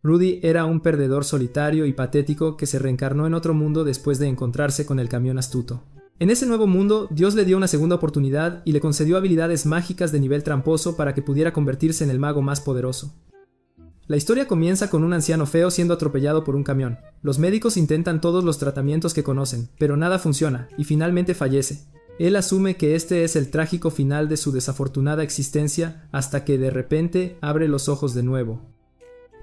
Rudy era un perdedor solitario y patético que se reencarnó en otro mundo después de encontrarse con el camión astuto. En ese nuevo mundo, Dios le dio una segunda oportunidad y le concedió habilidades mágicas de nivel tramposo para que pudiera convertirse en el mago más poderoso. La historia comienza con un anciano feo siendo atropellado por un camión. Los médicos intentan todos los tratamientos que conocen, pero nada funciona, y finalmente fallece. Él asume que este es el trágico final de su desafortunada existencia hasta que de repente abre los ojos de nuevo.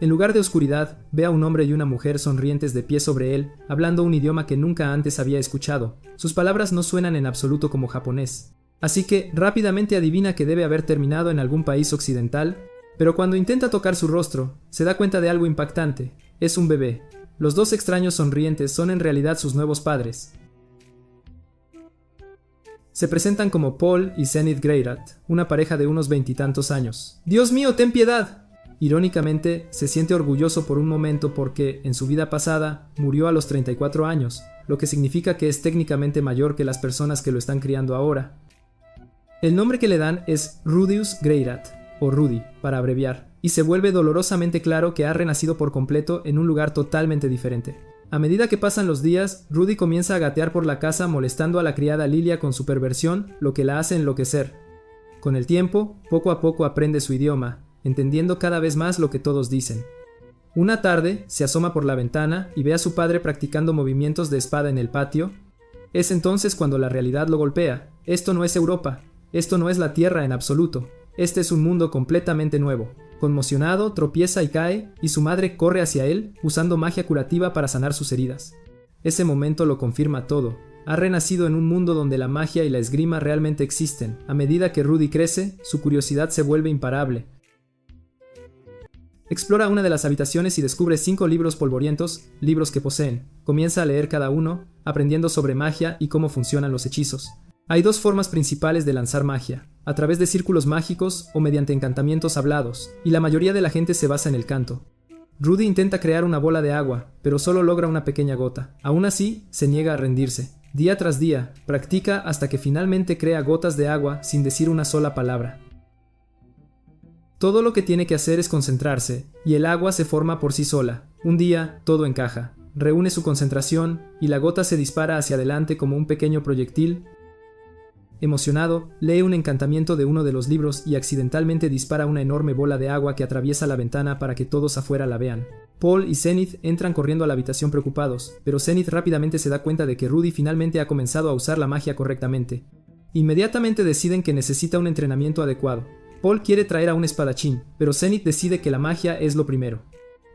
En lugar de oscuridad, ve a un hombre y una mujer sonrientes de pie sobre él, hablando un idioma que nunca antes había escuchado. Sus palabras no suenan en absoluto como japonés. Así que rápidamente adivina que debe haber terminado en algún país occidental, pero cuando intenta tocar su rostro, se da cuenta de algo impactante. Es un bebé. Los dos extraños sonrientes son en realidad sus nuevos padres. Se presentan como Paul y Zenith Greyrat, una pareja de unos veintitantos años. ¡Dios mío, ten piedad! Irónicamente, se siente orgulloso por un momento porque, en su vida pasada, murió a los 34 años, lo que significa que es técnicamente mayor que las personas que lo están criando ahora. El nombre que le dan es Rudius Greyrat, o Rudy, para abreviar, y se vuelve dolorosamente claro que ha renacido por completo en un lugar totalmente diferente. A medida que pasan los días, Rudy comienza a gatear por la casa molestando a la criada Lilia con su perversión, lo que la hace enloquecer. Con el tiempo, poco a poco aprende su idioma, entendiendo cada vez más lo que todos dicen. Una tarde, se asoma por la ventana y ve a su padre practicando movimientos de espada en el patio. Es entonces cuando la realidad lo golpea. Esto no es Europa, esto no es la Tierra en absoluto, este es un mundo completamente nuevo. Conmocionado, tropieza y cae, y su madre corre hacia él, usando magia curativa para sanar sus heridas. Ese momento lo confirma todo. Ha renacido en un mundo donde la magia y la esgrima realmente existen. A medida que Rudy crece, su curiosidad se vuelve imparable. Explora una de las habitaciones y descubre 5 libros polvorientos, libros que poseen. Comienza a leer cada uno, aprendiendo sobre magia y cómo funcionan los hechizos. Hay 2 formas principales de lanzar magia, a través de círculos mágicos o mediante encantamientos hablados, y la mayoría de la gente se basa en el canto. Rudy intenta crear una bola de agua, pero solo logra una pequeña gota. Aún así, se niega a rendirse. Día tras día, practica hasta que finalmente crea gotas de agua sin decir una sola palabra. Todo lo que tiene que hacer es concentrarse, y el agua se forma por sí sola. Un día, todo encaja. Reúne su concentración, y la gota se dispara hacia adelante como un pequeño proyectil. Emocionado, lee un encantamiento de uno de los libros y accidentalmente dispara una enorme bola de agua que atraviesa la ventana para que todos afuera la vean. Paul y Zenith entran corriendo a la habitación preocupados, pero Zenith rápidamente se da cuenta de que Rudy finalmente ha comenzado a usar la magia correctamente. Inmediatamente deciden que necesita un entrenamiento adecuado. Paul quiere traer a un espadachín, pero Zenith decide que la magia es lo primero.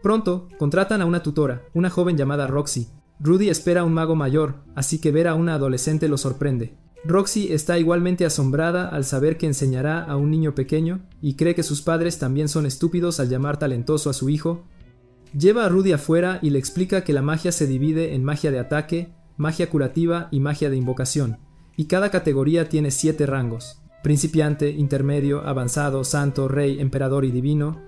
Pronto, contratan a una tutora, una joven llamada Roxy. Rudy espera a un mago mayor, así que ver a una adolescente lo sorprende. Roxy está igualmente asombrada al saber que enseñará a un niño pequeño y cree que sus padres también son estúpidos al llamar talentoso a su hijo. Lleva a Rudy afuera y le explica que la magia se divide en magia de ataque, magia curativa y magia de invocación, y cada categoría tiene 7 rangos: principiante, intermedio, avanzado, santo, rey, emperador y divino.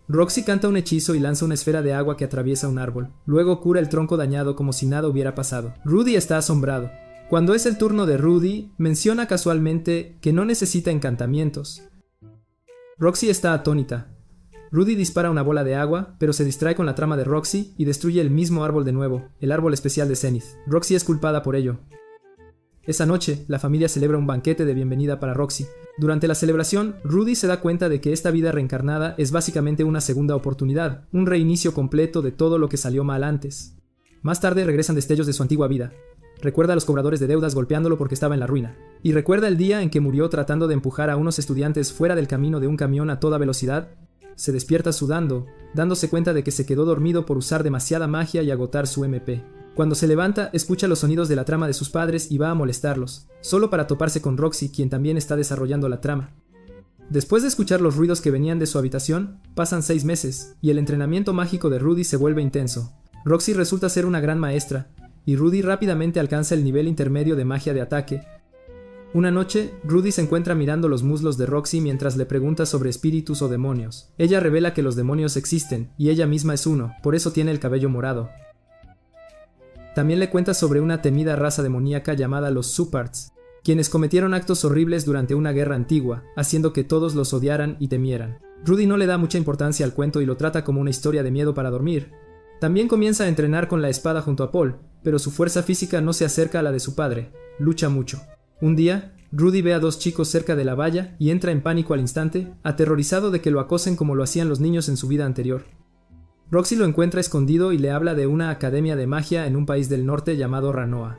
Roxy canta un hechizo y lanza una esfera de agua que atraviesa un árbol. Luego cura el tronco dañado como si nada hubiera pasado. Rudy está asombrado. Cuando es el turno de Rudy, menciona casualmente que no necesita encantamientos. Roxy está atónita. Rudy dispara una bola de agua, pero se distrae con la trama de Roxy y destruye el mismo árbol de nuevo, el árbol especial de Zenith. Roxy es culpada por ello. Esa noche, la familia celebra un banquete de bienvenida para Roxy. Durante la celebración, Rudy se da cuenta de que esta vida reencarnada es básicamente una segunda oportunidad, un reinicio completo de todo lo que salió mal antes. Más tarde regresan destellos de su antigua vida. Recuerda a los cobradores de deudas golpeándolo porque estaba en la ruina. Y recuerda el día en que murió tratando de empujar a unos estudiantes fuera del camino de un camión a toda velocidad. Se despierta sudando, dándose cuenta de que se quedó dormido por usar demasiada magia y agotar su MP. Cuando se levanta, escucha los sonidos de la trama de sus padres y va a molestarlos, solo para toparse con Roxy, quien también está desarrollando la trama. Después de escuchar los ruidos que venían de su habitación, pasan 6 meses, y el entrenamiento mágico de Rudy se vuelve intenso. Roxy resulta ser una gran maestra, y Rudy rápidamente alcanza el nivel intermedio de magia de ataque. Una noche, Rudy se encuentra mirando los muslos de Roxy mientras le pregunta sobre espíritus o demonios. Ella revela que los demonios existen, y ella misma es uno, por eso tiene el cabello morado. También le cuenta sobre una temida raza demoníaca llamada los Supparts. quienes cometieron actos horribles durante una guerra antigua, haciendo que todos los odiaran y temieran. Rudy no le da mucha importancia al cuento y lo trata como una historia de miedo para dormir. También comienza a entrenar con la espada junto a Paul, pero su fuerza física no se acerca a la de su padre. Lucha mucho. Un día, Rudy ve a dos chicos cerca de la valla y entra en pánico al instante, aterrorizado de que lo acosen como lo hacían los niños en su vida anterior. Roxy lo encuentra escondido y le habla de una academia de magia en un país del norte llamado Ranoa.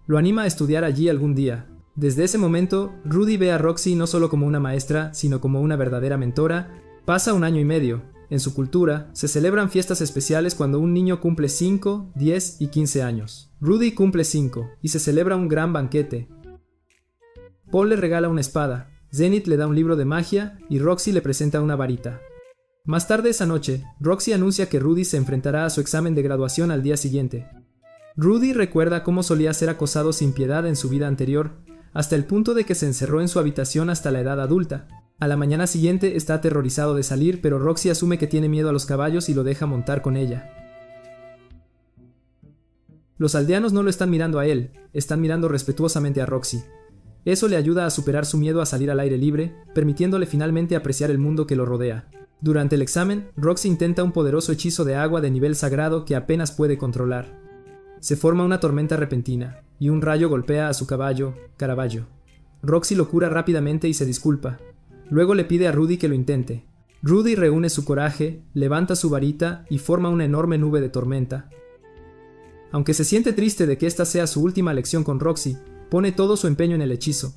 Lo anima a estudiar allí algún día. Desde ese momento, Rudy ve a Roxy no solo como una maestra, sino como una verdadera mentora. Pasa 1 año y medio. En su cultura, se celebran fiestas especiales cuando un niño cumple 5, 10 y 15 años. Rudy cumple 5, y se celebra un gran banquete. Paul le regala una espada, Zenith le da un libro de magia y Roxy le presenta una varita. Más tarde esa noche, Roxy anuncia que Rudy se enfrentará a su examen de graduación al día siguiente. Rudy recuerda cómo solía ser acosado sin piedad en su vida anterior, hasta el punto de que se encerró en su habitación hasta la edad adulta. A la mañana siguiente está aterrorizado de salir, pero Roxy asume que tiene miedo a los caballos y lo deja montar con ella. Los aldeanos no lo están mirando a él, están mirando respetuosamente a Roxy. Eso le ayuda a superar su miedo a salir al aire libre, permitiéndole finalmente apreciar el mundo que lo rodea. Durante el examen, Roxy intenta un poderoso hechizo de agua de nivel sagrado que apenas puede controlar. Se forma una tormenta repentina, y un rayo golpea a su caballo, Caravaggio. Roxy lo cura rápidamente y se disculpa. Luego le pide a Rudy que lo intente. Rudy reúne su coraje, levanta su varita y forma una enorme nube de tormenta. Aunque se siente triste de que esta sea su última lección con Roxy, pone todo su empeño en el hechizo.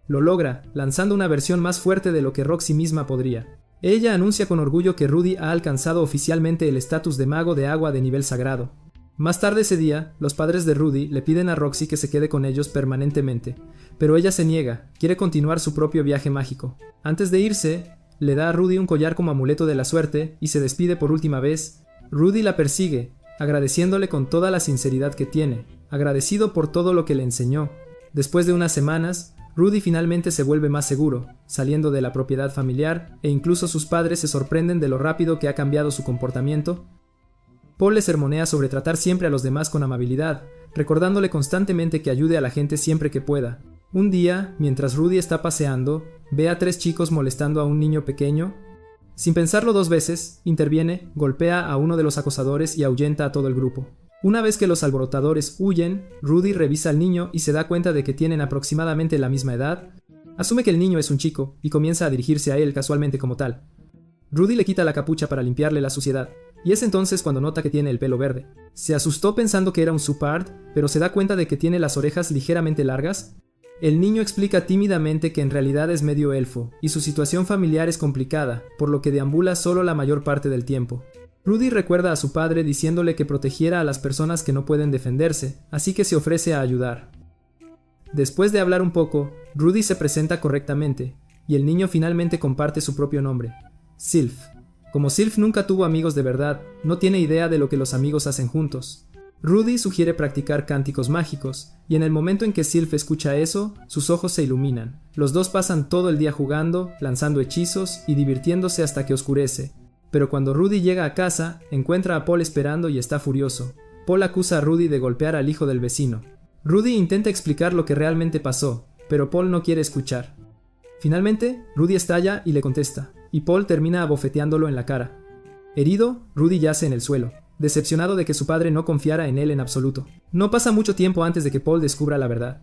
Lo logra, lanzando una versión más fuerte de lo que Roxy misma podría. Ella anuncia con orgullo que Rudy ha alcanzado oficialmente el estatus de mago de agua de nivel sagrado. Más tarde ese día, los padres de Rudy le piden a Roxy que se quede con ellos permanentemente, pero ella se niega, quiere continuar su propio viaje mágico. Antes de irse, le da a Rudy un collar como amuleto de la suerte y se despide por última vez. Rudy la persigue, agradeciéndole con toda la sinceridad que tiene, agradecido por todo lo que le enseñó. Después de unas semanas, Rudy finalmente se vuelve más seguro, saliendo de la propiedad familiar, e incluso sus padres se sorprenden de lo rápido que ha cambiado su comportamiento. Paul le sermonea sobre tratar siempre a los demás con amabilidad, recordándole constantemente que ayude a la gente siempre que pueda. Un día, mientras Rudy está paseando, ve a 3 chicos molestando a un niño pequeño. Sin pensarlo 2 veces, interviene, golpea a uno de los acosadores y ahuyenta a todo el grupo. Una vez que los alborotadores huyen, Rudy revisa al niño y se da cuenta de que tienen aproximadamente la misma edad. Asume que el niño es un chico y comienza a dirigirse a él casualmente como tal. Rudy le quita la capucha para limpiarle la suciedad, y es entonces cuando nota que tiene el pelo verde. Se asustó pensando que era un Supard, pero se da cuenta de que tiene las orejas ligeramente largas. El niño explica tímidamente que en realidad es medio elfo, y su situación familiar es complicada, por lo que deambula solo la mayor parte del tiempo. Rudy recuerda a su padre diciéndole que protegiera a las personas que no pueden defenderse, así que se ofrece a ayudar. Después de hablar un poco, Rudy se presenta correctamente, y el niño finalmente comparte su propio nombre, Sylph. Como Sylph nunca tuvo amigos de verdad, no tiene idea de lo que los amigos hacen juntos. Rudy sugiere practicar cánticos mágicos, y en el momento en que Sylph escucha eso, sus ojos se iluminan. Los dos pasan todo el día jugando, lanzando hechizos y divirtiéndose hasta que oscurece. Pero cuando Rudy llega a casa, encuentra a Paul esperando y está furioso. Paul acusa a Rudy de golpear al hijo del vecino. Rudy intenta explicar lo que realmente pasó, pero Paul no quiere escuchar. Finalmente, Rudy estalla y le contesta, y Paul termina abofeteándolo en la cara. Herido, Rudy yace en el suelo, decepcionado de que su padre no confiara en él en absoluto. No pasa mucho tiempo antes de que Paul descubra la verdad.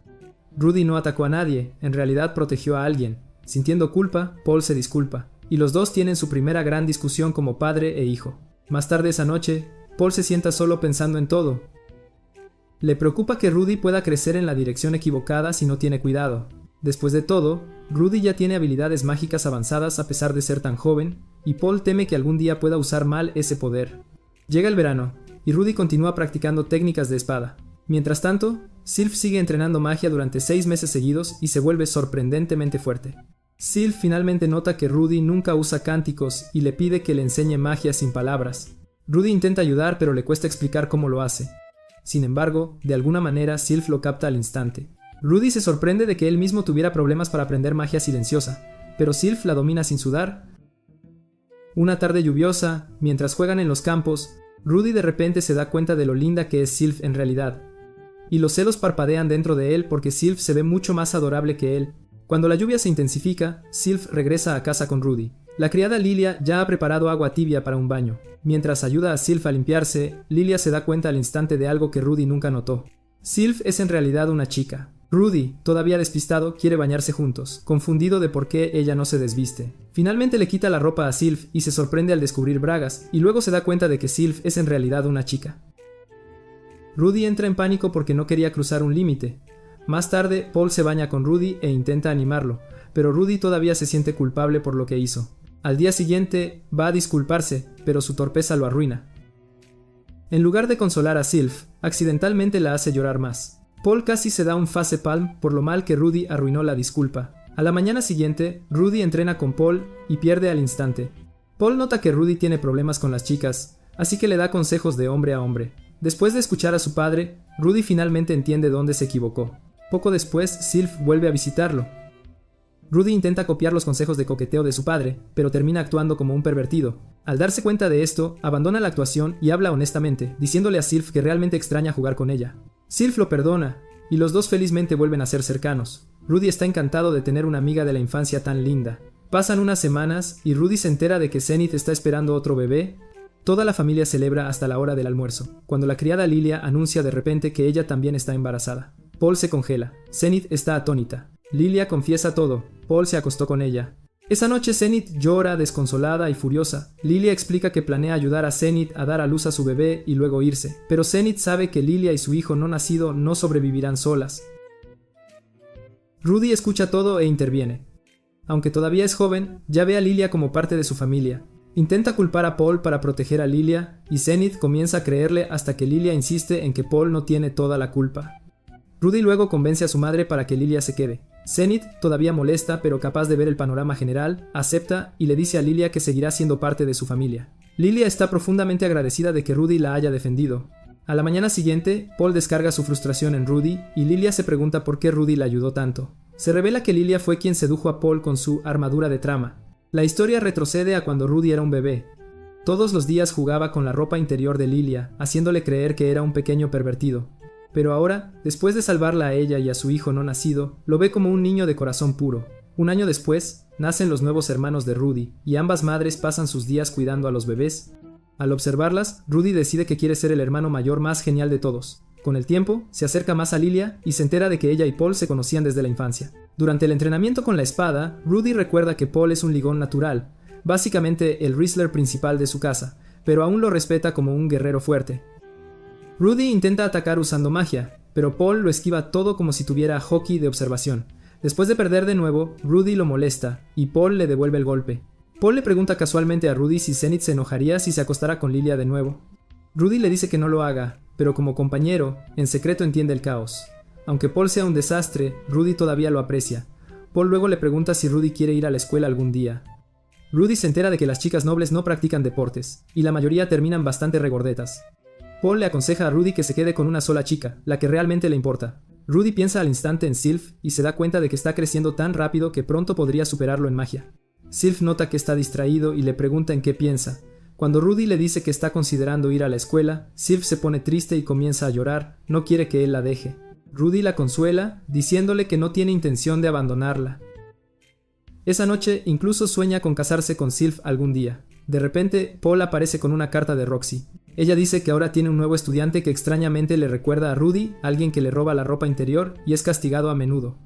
Rudy no atacó a nadie, en realidad protegió a alguien. Sintiendo culpa, Paul se disculpa, y los dos tienen su primera gran discusión como padre e hijo. Más tarde esa noche, Paul se sienta solo pensando en todo. Le preocupa que Rudy pueda crecer en la dirección equivocada si no tiene cuidado. Después de todo, Rudy ya tiene habilidades mágicas avanzadas a pesar de ser tan joven, y Paul teme que algún día pueda usar mal ese poder. Llega el verano, y Rudy continúa practicando técnicas de espada. Mientras tanto, Sylph sigue entrenando magia durante 6 meses seguidos y se vuelve sorprendentemente fuerte. Sylph finalmente nota que Rudy nunca usa cánticos y le pide que le enseñe magia sin palabras. Rudy intenta ayudar, pero le cuesta explicar cómo lo hace. Sin embargo, de alguna manera Sylph lo capta al instante. Rudy se sorprende de que él mismo tuviera problemas para aprender magia silenciosa, pero Sylph la domina sin sudar. Una tarde lluviosa, mientras juegan en los campos, Rudy de repente se da cuenta de lo linda que es Sylph en realidad. y los celos parpadean dentro de él porque Sylph se ve mucho más adorable que él. Cuando la lluvia se intensifica, Sylph regresa a casa con Rudy. La criada Lilia ya ha preparado agua tibia para un baño. Mientras ayuda a Sylph a limpiarse, Lilia se da cuenta al instante de algo que Rudy nunca notó. Sylph es en realidad una chica. Rudy, todavía despistado, quiere bañarse juntos, confundido de por qué ella no se desviste. Finalmente le quita la ropa a Sylph y se sorprende al descubrir bragas, y luego se da cuenta de que Sylph es en realidad una chica. Rudy entra en pánico porque no quería cruzar un límite. Más tarde, Paul se baña con Rudy e intenta animarlo, pero Rudy todavía se siente culpable por lo que hizo. Al día siguiente, va a disculparse, pero su torpeza lo arruina. En lugar de consolar a Sylph, accidentalmente la hace llorar más. Paul casi se da un facepalm por lo mal que Rudy arruinó la disculpa. A la mañana siguiente, Rudy entrena con Paul y pierde al instante. Paul nota que Rudy tiene problemas con las chicas, así que le da consejos de hombre a hombre. Después de escuchar a su padre, Rudy finalmente entiende dónde se equivocó. Poco después, Sylph vuelve a visitarlo. Rudy intenta copiar los consejos de coqueteo de su padre, pero termina actuando como un pervertido. Al darse cuenta de esto, abandona la actuación y habla honestamente, diciéndole a Sylph que realmente extraña jugar con ella. Sylph lo perdona, y los dos felizmente vuelven a ser cercanos. Rudy está encantado de tener una amiga de la infancia tan linda. Pasan unas semanas, y Rudy se entera de que Zenith está esperando otro bebé. Toda la familia celebra hasta la hora del almuerzo, cuando la criada Lilia anuncia de repente que ella también está embarazada. Paul se congela. Zenith está atónita. Lilia confiesa todo. Paul se acostó con ella. Esa noche Zenith llora, desconsolada y furiosa. Lilia explica que planea ayudar a Zenith a dar a luz a su bebé y luego irse, pero Zenith sabe que Lilia y su hijo no nacido no sobrevivirán solas. Rudy escucha todo e interviene. Aunque todavía es joven, ya ve a Lilia como parte de su familia. Intenta culpar a Paul para proteger a Lilia, y Zenith comienza a creerle hasta que Lilia insiste en que Paul no tiene toda la culpa. Rudy luego convence a su madre para que Lilia se quede. Zenith, todavía molesta pero capaz de ver el panorama general, acepta y le dice a Lilia que seguirá siendo parte de su familia. Lilia está profundamente agradecida de que Rudy la haya defendido. A la mañana siguiente, Paul descarga su frustración en Rudy y Lilia se pregunta por qué Rudy la ayudó tanto. Se revela que Lilia fue quien sedujo a Paul con su armadura de trama. La historia retrocede a cuando Rudy era un bebé. Todos los días jugaba con la ropa interior de Lilia, haciéndole creer que era un pequeño pervertido. Pero ahora, después de salvarla a ella y a su hijo no nacido, lo ve como un niño de corazón puro. Un año después, nacen los nuevos hermanos de Rudy, y ambas madres pasan sus días cuidando a los bebés. Al observarlas, Rudy decide que quiere ser el hermano mayor más genial de todos. Con el tiempo, se acerca más a Lilia y se entera de que ella y Paul se conocían desde la infancia. Durante el entrenamiento con la espada, Rudy recuerda que Paul es un ligón natural, básicamente el wrestler principal de su casa, pero aún lo respeta como un guerrero fuerte. Rudy intenta atacar usando magia, pero Paul lo esquiva todo como si tuviera hockey de observación. Después de perder de nuevo, Rudy lo molesta, y Paul le devuelve el golpe. Paul le pregunta casualmente a Rudy si Zenith se enojaría si se acostara con Lilia de nuevo. Rudy le dice que no lo haga, pero como compañero, en secreto entiende el caos. Aunque Paul sea un desastre, Rudy todavía lo aprecia. Paul luego le pregunta si Rudy quiere ir a la escuela algún día. Rudy se entera de que las chicas nobles no practican deportes, y la mayoría terminan bastante regordetas. Paul le aconseja a Rudy que se quede con una sola chica, la que realmente le importa. Rudy piensa al instante en Sylph y se da cuenta de que está creciendo tan rápido que pronto podría superarlo en magia. Sylph nota que está distraído y le pregunta en qué piensa. Cuando Rudy le dice que está considerando ir a la escuela, Sylph se pone triste y comienza a llorar, no quiere que él la deje. Rudy la consuela, diciéndole que no tiene intención de abandonarla. Esa noche incluso sueña con casarse con Sylph algún día. De repente, Paul aparece con una carta de Roxy. Ella dice que ahora tiene un nuevo estudiante que extrañamente le recuerda a Rudy, alguien que le roba la ropa interior y es castigado a menudo.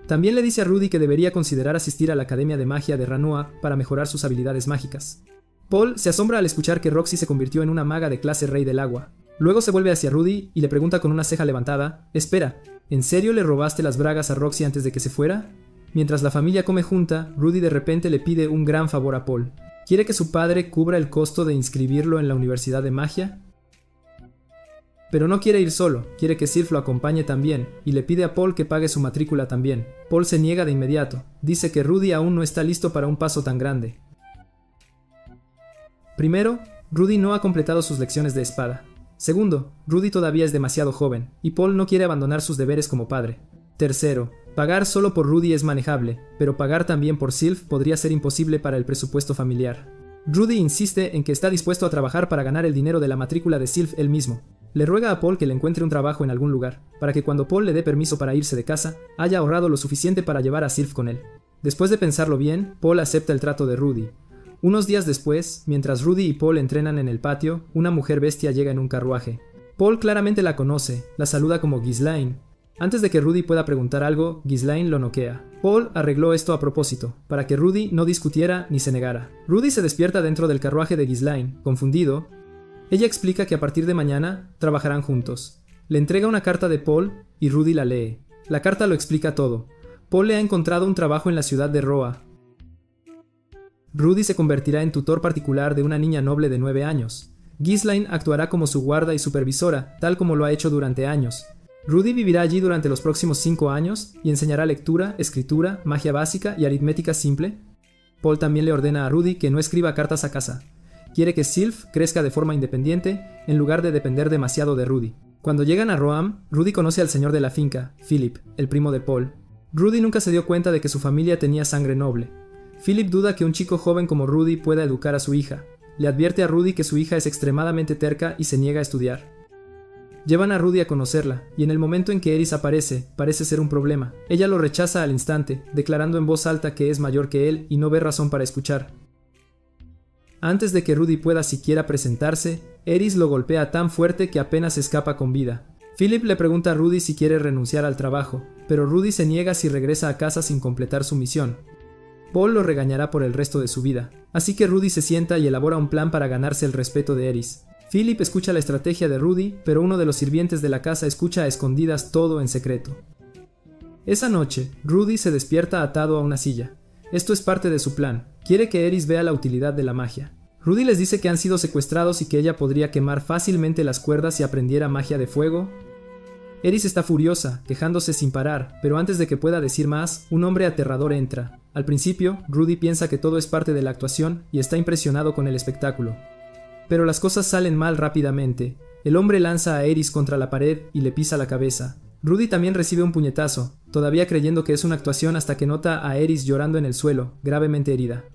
También le dice a Rudy que debería considerar asistir a la Academia de Magia de Ranua para mejorar sus habilidades mágicas. Paul se asombra al escuchar que Roxy se convirtió en una maga de clase Rey del Agua. Luego se vuelve hacia Rudy y le pregunta con una ceja levantada: «Espera, ¿en serio le robaste las bragas a Roxy antes de que se fuera?». Mientras la familia come junta, Rudy de repente le pide un gran favor a Paul. ¿Quiere que su padre cubra el costo de inscribirlo en la Universidad de Magia? Pero no quiere ir solo, quiere que Sylph lo acompañe también, y le pide a Paul que pague su matrícula también. Paul se niega de inmediato, dice que Rudy aún no está listo para un paso tan grande. Primero, Rudy no ha completado sus lecciones de espada. Segundo, Rudy todavía es demasiado joven, y Paul no quiere abandonar sus deberes como padre. Tercero, pagar solo por Rudy es manejable, pero pagar también por Sylph podría ser imposible para el presupuesto familiar. Rudy insiste en que está dispuesto a trabajar para ganar el dinero de la matrícula de Sylph él mismo. Le ruega a Paul que le encuentre un trabajo en algún lugar, para que cuando Paul le dé permiso para irse de casa, haya ahorrado lo suficiente para llevar a Sylph con él. Después de pensarlo bien, Paul acepta el trato de Rudy. Unos días después, mientras Rudy y Paul entrenan en el patio, una mujer bestia llega en un carruaje. Paul claramente la conoce, la saluda como Ghislaine. Antes de que Rudy pueda preguntar algo, Ghislaine lo noquea. Paul arregló esto a propósito, para que Rudy no discutiera ni se negara. Rudy se despierta dentro del carruaje de Ghislaine, confundido. Ella explica que a partir de mañana trabajarán juntos. Le entrega una carta de Paul y Rudy la lee. La carta lo explica todo. Paul le ha encontrado un trabajo en la ciudad de Roa. Rudy se convertirá en tutor particular de una niña noble de 9 años. Ghislaine actuará como su guarda y supervisora, tal como lo ha hecho durante años. Rudy vivirá allí durante los próximos 5 años y enseñará lectura, escritura, magia básica y aritmética simple. Paul también le ordena a Rudy que no escriba cartas a casa. Quiere que Sylph crezca de forma independiente, en lugar de depender demasiado de Rudy. Cuando llegan a Roam, Rudy conoce al señor de la finca, Philip, el primo de Paul. Rudy nunca se dio cuenta de que su familia tenía sangre noble. Philip duda que un chico joven como Rudy pueda educar a su hija. Le advierte a Rudy que su hija es extremadamente terca y se niega a estudiar. Llevan a Rudy a conocerla, y en el momento en que Eris aparece, parece ser un problema. Ella lo rechaza al instante, declarando en voz alta que es mayor que él y no ve razón para escuchar. Antes de que Rudy pueda siquiera presentarse, Eris lo golpea tan fuerte que apenas escapa con vida. Philip le pregunta a Rudy si quiere renunciar al trabajo, pero Rudy se niega si regresa a casa sin completar su misión. Paul lo regañará por el resto de su vida, así que Rudy se sienta y elabora un plan para ganarse el respeto de Eris. Philip escucha la estrategia de Rudy, pero uno de los sirvientes de la casa escucha a escondidas todo en secreto. Esa noche, Rudy se despierta atado a una silla. Esto es parte de su plan. Quiere que Eris vea la utilidad de la magia. Rudy les dice que han sido secuestrados y que ella podría quemar fácilmente las cuerdas si aprendiera magia de fuego. Eris está furiosa, quejándose sin parar, pero antes de que pueda decir más, un hombre aterrador entra. Al principio, Rudy piensa que todo es parte de la actuación y está impresionado con el espectáculo. Pero las cosas salen mal rápidamente. El hombre lanza a Eris contra la pared y le pisa la cabeza. Rudy también recibe un puñetazo, todavía creyendo que es una actuación hasta que nota a Eris llorando en el suelo, gravemente herida.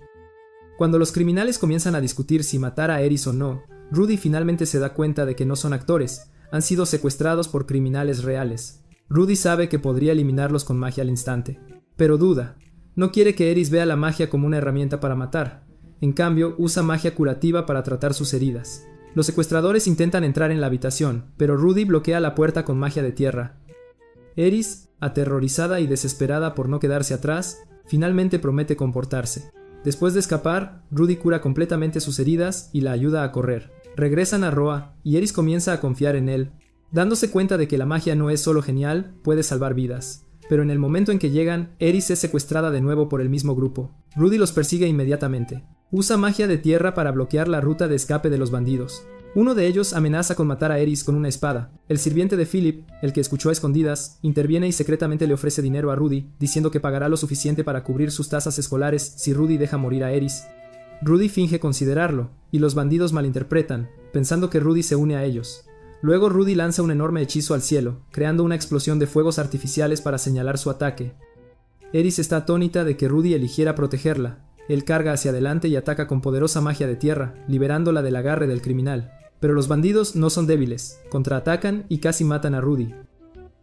Cuando los criminales comienzan a discutir si matar a Eris o no, Rudy finalmente se da cuenta de que no son actores, han sido secuestrados por criminales reales. Rudy sabe que podría eliminarlos con magia al instante, pero duda. No quiere que Eris vea la magia como una herramienta para matar. En cambio, usa magia curativa para tratar sus heridas. Los secuestradores intentan entrar en la habitación, pero Rudy bloquea la puerta con magia de tierra. Eris, aterrorizada y desesperada por no quedarse atrás, finalmente promete comportarse. Después de escapar, Rudy cura completamente sus heridas y la ayuda a correr. Regresan a Roa y Eris comienza a confiar en él, dándose cuenta de que la magia no es solo genial, puede salvar vidas. Pero en el momento en que llegan, Eris es secuestrada de nuevo por el mismo grupo. Rudy los persigue inmediatamente. Usa magia de tierra para bloquear la ruta de escape de los bandidos. Uno de ellos amenaza con matar a Eris con una espada. El sirviente de Philip, el que escuchó a escondidas, interviene y secretamente le ofrece dinero a Rudy, diciendo que pagará lo suficiente para cubrir sus tasas escolares si Rudy deja morir a Eris. Rudy finge considerarlo, y los bandidos malinterpretan, pensando que Rudy se une a ellos. Luego Rudy lanza un enorme hechizo al cielo, creando una explosión de fuegos artificiales para señalar su ataque. Eris está atónita de que Rudy eligiera protegerla. Él carga hacia adelante y ataca con poderosa magia de tierra, liberándola del agarre del criminal. Pero los bandidos no son débiles, contraatacan y casi matan a Rudy.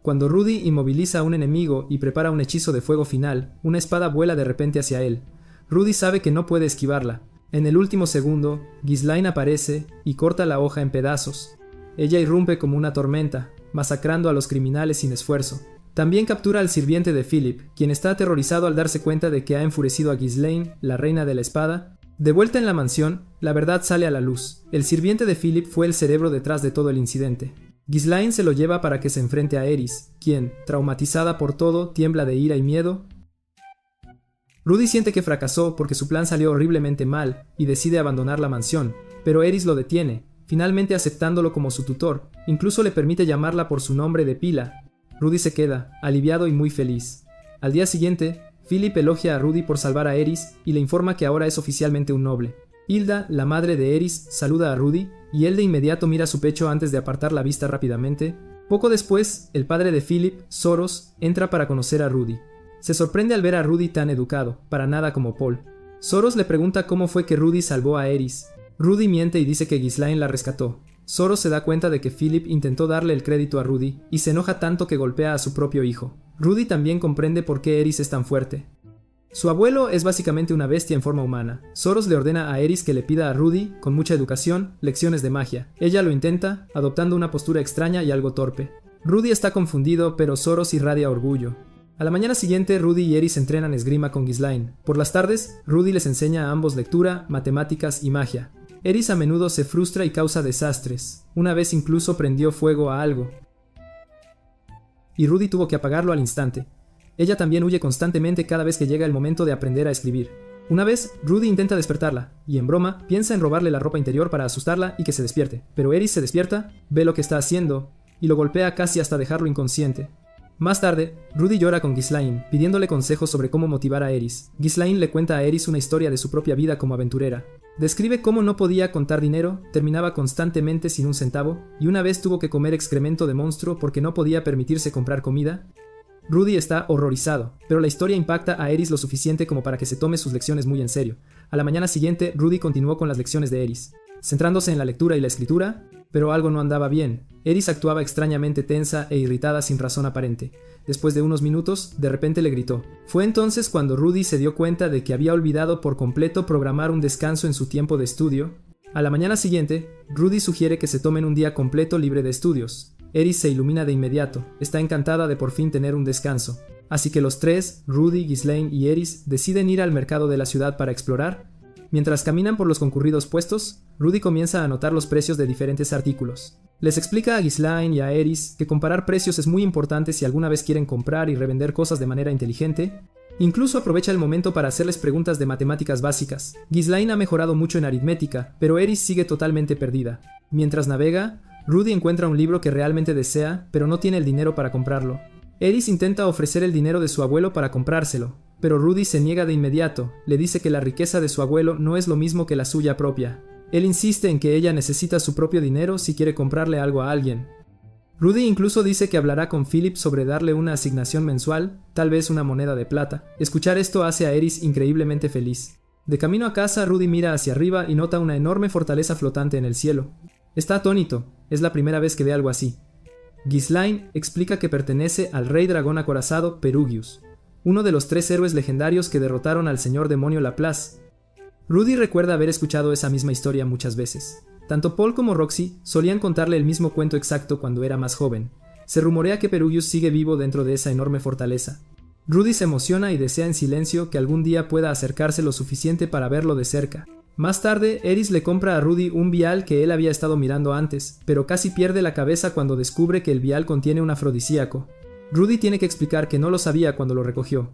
Cuando Rudy inmoviliza a un enemigo y prepara un hechizo de fuego final, una espada vuela de repente hacia él. Rudy sabe que no puede esquivarla. En el último segundo, Ghislaine aparece y corta la hoja en pedazos. Ella irrumpe como una tormenta, masacrando a los criminales sin esfuerzo. También captura al sirviente de Philip, quien está aterrorizado al darse cuenta de que ha enfurecido a Ghislaine, la reina de la espada. De vuelta en la mansión, la verdad sale a la luz. El sirviente de Philip fue el cerebro detrás de todo el incidente. Ghislaine se lo lleva para que se enfrente a Eris, quien, traumatizada por todo, tiembla de ira y miedo. Rudy siente que fracasó porque su plan salió horriblemente mal y decide abandonar la mansión, pero Eris lo detiene, finalmente aceptándolo como su tutor. Incluso le permite llamarla por su nombre de pila. Rudy se queda, aliviado y muy feliz. Al día siguiente, Philip elogia a Rudy por salvar a Eris y le informa que ahora es oficialmente un noble. Hilda, la madre de Eris, saluda a Rudy y él de inmediato mira su pecho antes de apartar la vista rápidamente. Poco después, el padre de Philip, Soros, entra para conocer a Rudy. Se sorprende al ver a Rudy tan educado, para nada como Paul. Soros le pregunta cómo fue que Rudy salvó a Eris. Rudy miente y dice que Ghislaine la rescató. Soros se da cuenta de que Philip intentó darle el crédito a Rudy y se enoja tanto que golpea a su propio hijo. Rudy también comprende por qué Eris es tan fuerte. Su abuelo es básicamente una bestia en forma humana. Soros le ordena a Eris que le pida a Rudy, con mucha educación, lecciones de magia. Ella lo intenta, adoptando una postura extraña y algo torpe. Rudy está confundido, pero Soros irradia orgullo. A la mañana siguiente, Rudy y Eris entrenan esgrima con Ghislaine. Por las tardes, Rudy les enseña a ambos lectura, matemáticas y magia. Eris a menudo se frustra y causa desastres. Una vez incluso prendió fuego a algo, y Rudy tuvo que apagarlo al instante. Ella también huye constantemente cada vez que llega el momento de aprender a escribir. Una vez, Rudy intenta despertarla, y en broma, piensa en robarle la ropa interior para asustarla y que se despierte. Pero Eris se despierta, ve lo que está haciendo, y lo golpea casi hasta dejarlo inconsciente. Más tarde, Rudy llora con Ghislaine, pidiéndole consejos sobre cómo motivar a Eris. Ghislaine le cuenta a Eris una historia de su propia vida como aventurera. Describe cómo no podía contar dinero, terminaba constantemente sin un centavo, y una vez tuvo que comer excremento de monstruo porque no podía permitirse comprar comida. Rudy está horrorizado, pero la historia impacta a Eris lo suficiente como para que se tome sus lecciones muy en serio. A la mañana siguiente, Rudy continuó con las lecciones de Eris, centrándose en la lectura y la escritura, pero algo no andaba bien. Eris actuaba extrañamente tensa e irritada sin razón aparente. Después de unos minutos, de repente le gritó. Fue entonces cuando Rudy se dio cuenta de que había olvidado por completo programar un descanso en su tiempo de estudio. A la mañana siguiente, Rudy sugiere que se tomen un día completo libre de estudios. Eris se ilumina de inmediato, está encantada de por fin tener un descanso. Así que los tres, Rudy, Ghislaine y Eris, deciden ir al mercado de la ciudad para explorar. Mientras caminan por los concurridos puestos, Rudy comienza a anotar los precios de diferentes artículos. Les explica a Ghislaine y a Eris que comparar precios es muy importante si alguna vez quieren comprar y revender cosas de manera inteligente. Incluso aprovecha el momento para hacerles preguntas de matemáticas básicas. Ghislaine ha mejorado mucho en aritmética, pero Eris sigue totalmente perdida. Mientras navega, Rudy encuentra un libro que realmente desea, pero no tiene el dinero para comprarlo. Eris intenta ofrecer el dinero de su abuelo para comprárselo, pero Rudy se niega de inmediato, le dice que la riqueza de su abuelo no es lo mismo que la suya propia. Él insiste en que ella necesita su propio dinero si quiere comprarle algo a alguien. Rudy incluso dice que hablará con Philip sobre darle una asignación mensual, tal vez una moneda de plata. Escuchar esto hace a Eris increíblemente feliz. De camino a casa, Rudy mira hacia arriba y nota una enorme fortaleza flotante en el cielo. Está atónito, es la primera vez que ve algo así. Ghislaine explica que pertenece al rey dragón acorazado Perugius, uno de los 3 héroes legendarios que derrotaron al señor demonio Laplace. Rudy recuerda haber escuchado esa misma historia muchas veces. Tanto Paul como Roxy solían contarle el mismo cuento exacto cuando era más joven. Se rumorea que Perugius sigue vivo dentro de esa enorme fortaleza. Rudy se emociona y desea en silencio que algún día pueda acercarse lo suficiente para verlo de cerca. Más tarde, Eris le compra a Rudy un vial que él había estado mirando antes, pero casi pierde la cabeza cuando descubre que el vial contiene un afrodisíaco. Rudy tiene que explicar que no lo sabía cuando lo recogió.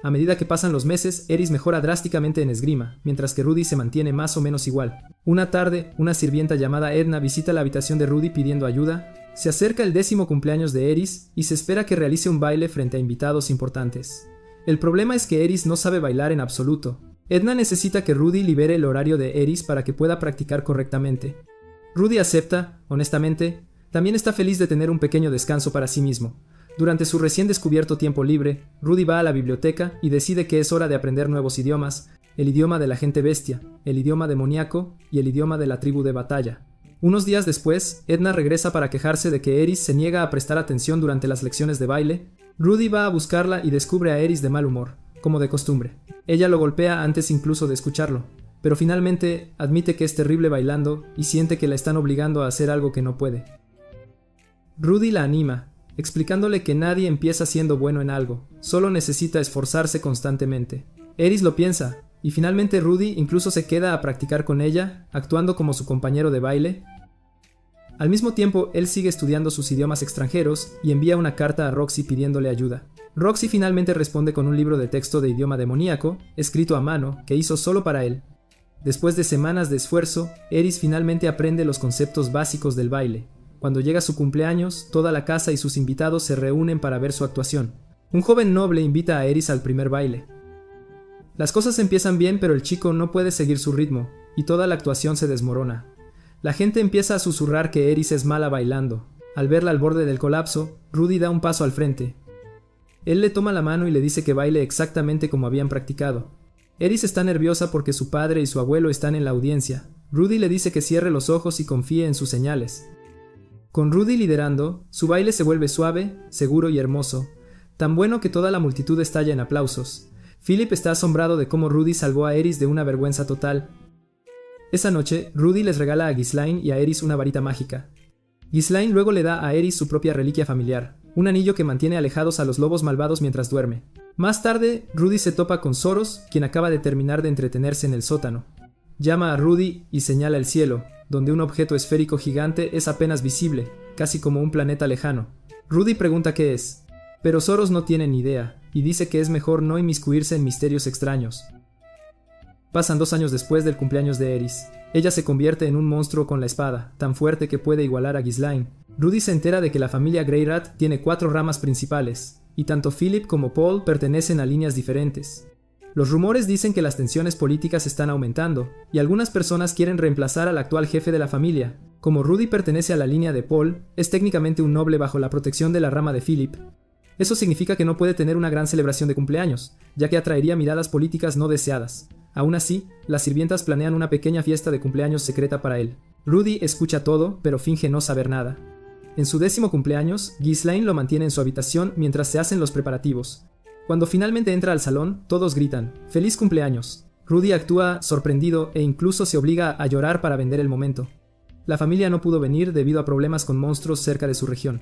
A medida que pasan los meses, Eris mejora drásticamente en esgrima, mientras que Rudy se mantiene más o menos igual. Una tarde, una sirvienta llamada Edna visita la habitación de Rudy pidiendo ayuda. Se acerca el 10º cumpleaños de Eris y se espera que realice un baile frente a invitados importantes. El problema es que Eris no sabe bailar en absoluto. Edna necesita que Rudy libere el horario de Eris para que pueda practicar correctamente. Rudy acepta, honestamente. También está feliz de tener un pequeño descanso para sí mismo. Durante su recién descubierto tiempo libre, Rudy va a la biblioteca y decide que es hora de aprender nuevos idiomas, el idioma de la gente bestia, el idioma demoníaco y el idioma de la tribu de batalla. Unos días después, Edna regresa para quejarse de que Eris se niega a prestar atención durante las lecciones de baile. Rudy va a buscarla y descubre a Eris de mal humor, como de costumbre. Ella lo golpea antes incluso de escucharlo, pero finalmente admite que es terrible bailando y siente que la están obligando a hacer algo que no puede. Rudy la anima, explicándole que nadie empieza siendo bueno en algo, solo necesita esforzarse constantemente. Eris lo piensa, y finalmente Rudy incluso se queda a practicar con ella, actuando como su compañero de baile. Al mismo tiempo, él sigue estudiando sus idiomas extranjeros y envía una carta a Roxy pidiéndole ayuda. Roxy finalmente responde con un libro de texto de idioma demoníaco, escrito a mano, que hizo solo para él. Después de semanas de esfuerzo, Eris finalmente aprende los conceptos básicos del baile. Cuando llega su cumpleaños, toda la casa y sus invitados se reúnen para ver su actuación. Un joven noble invita a Eris al primer baile. Las cosas empiezan bien, pero el chico no puede seguir su ritmo, y toda la actuación se desmorona. La gente empieza a susurrar que Eris es mala bailando. Al verla al borde del colapso, Rudy da un paso al frente. Él le toma la mano y le dice que baile exactamente como habían practicado. Eris está nerviosa porque su padre y su abuelo están en la audiencia. Rudy le dice que cierre los ojos y confíe en sus señales. Con Rudy liderando, su baile se vuelve suave, seguro y hermoso, tan bueno que toda la multitud estalla en aplausos. Philip está asombrado de cómo Rudy salvó a Eris de una vergüenza total. Esa noche, Rudy les regala a Ghislaine y a Eris una varita mágica. Ghislaine luego le da a Eris su propia reliquia familiar, un anillo que mantiene alejados a los lobos malvados mientras duerme. Más tarde, Rudy se topa con Soros, quien acaba de terminar de entretenerse en el sótano. Llama a Rudy y señala el cielo, donde un objeto esférico gigante es apenas visible, casi como un planeta lejano. Rudy pregunta qué es, pero Soros no tiene ni idea, y dice que es mejor no inmiscuirse en misterios extraños. Pasan 2 años después del cumpleaños de Eris. Ella se convierte en un monstruo con la espada, tan fuerte que puede igualar a Ghislaine. Rudy se entera de que la familia Greyrat tiene 4 ramas principales, y tanto Philip como Paul pertenecen a líneas diferentes. Los rumores dicen que las tensiones políticas están aumentando, y algunas personas quieren reemplazar al actual jefe de la familia. Como Rudy pertenece a la línea de Paul, es técnicamente un noble bajo la protección de la rama de Philip. Eso significa que no puede tener una gran celebración de cumpleaños, ya que atraería miradas políticas no deseadas. Aún así, las sirvientas planean una pequeña fiesta de cumpleaños secreta para él. Rudy escucha todo, pero finge no saber nada. En su 10º cumpleaños, Ghislaine lo mantiene en su habitación mientras se hacen los preparativos. Cuando finalmente entra al salón, todos gritan, ¡Feliz cumpleaños! Rudy actúa sorprendido e incluso se obliga a llorar para vender el momento. La familia no pudo venir debido a problemas con monstruos cerca de su región.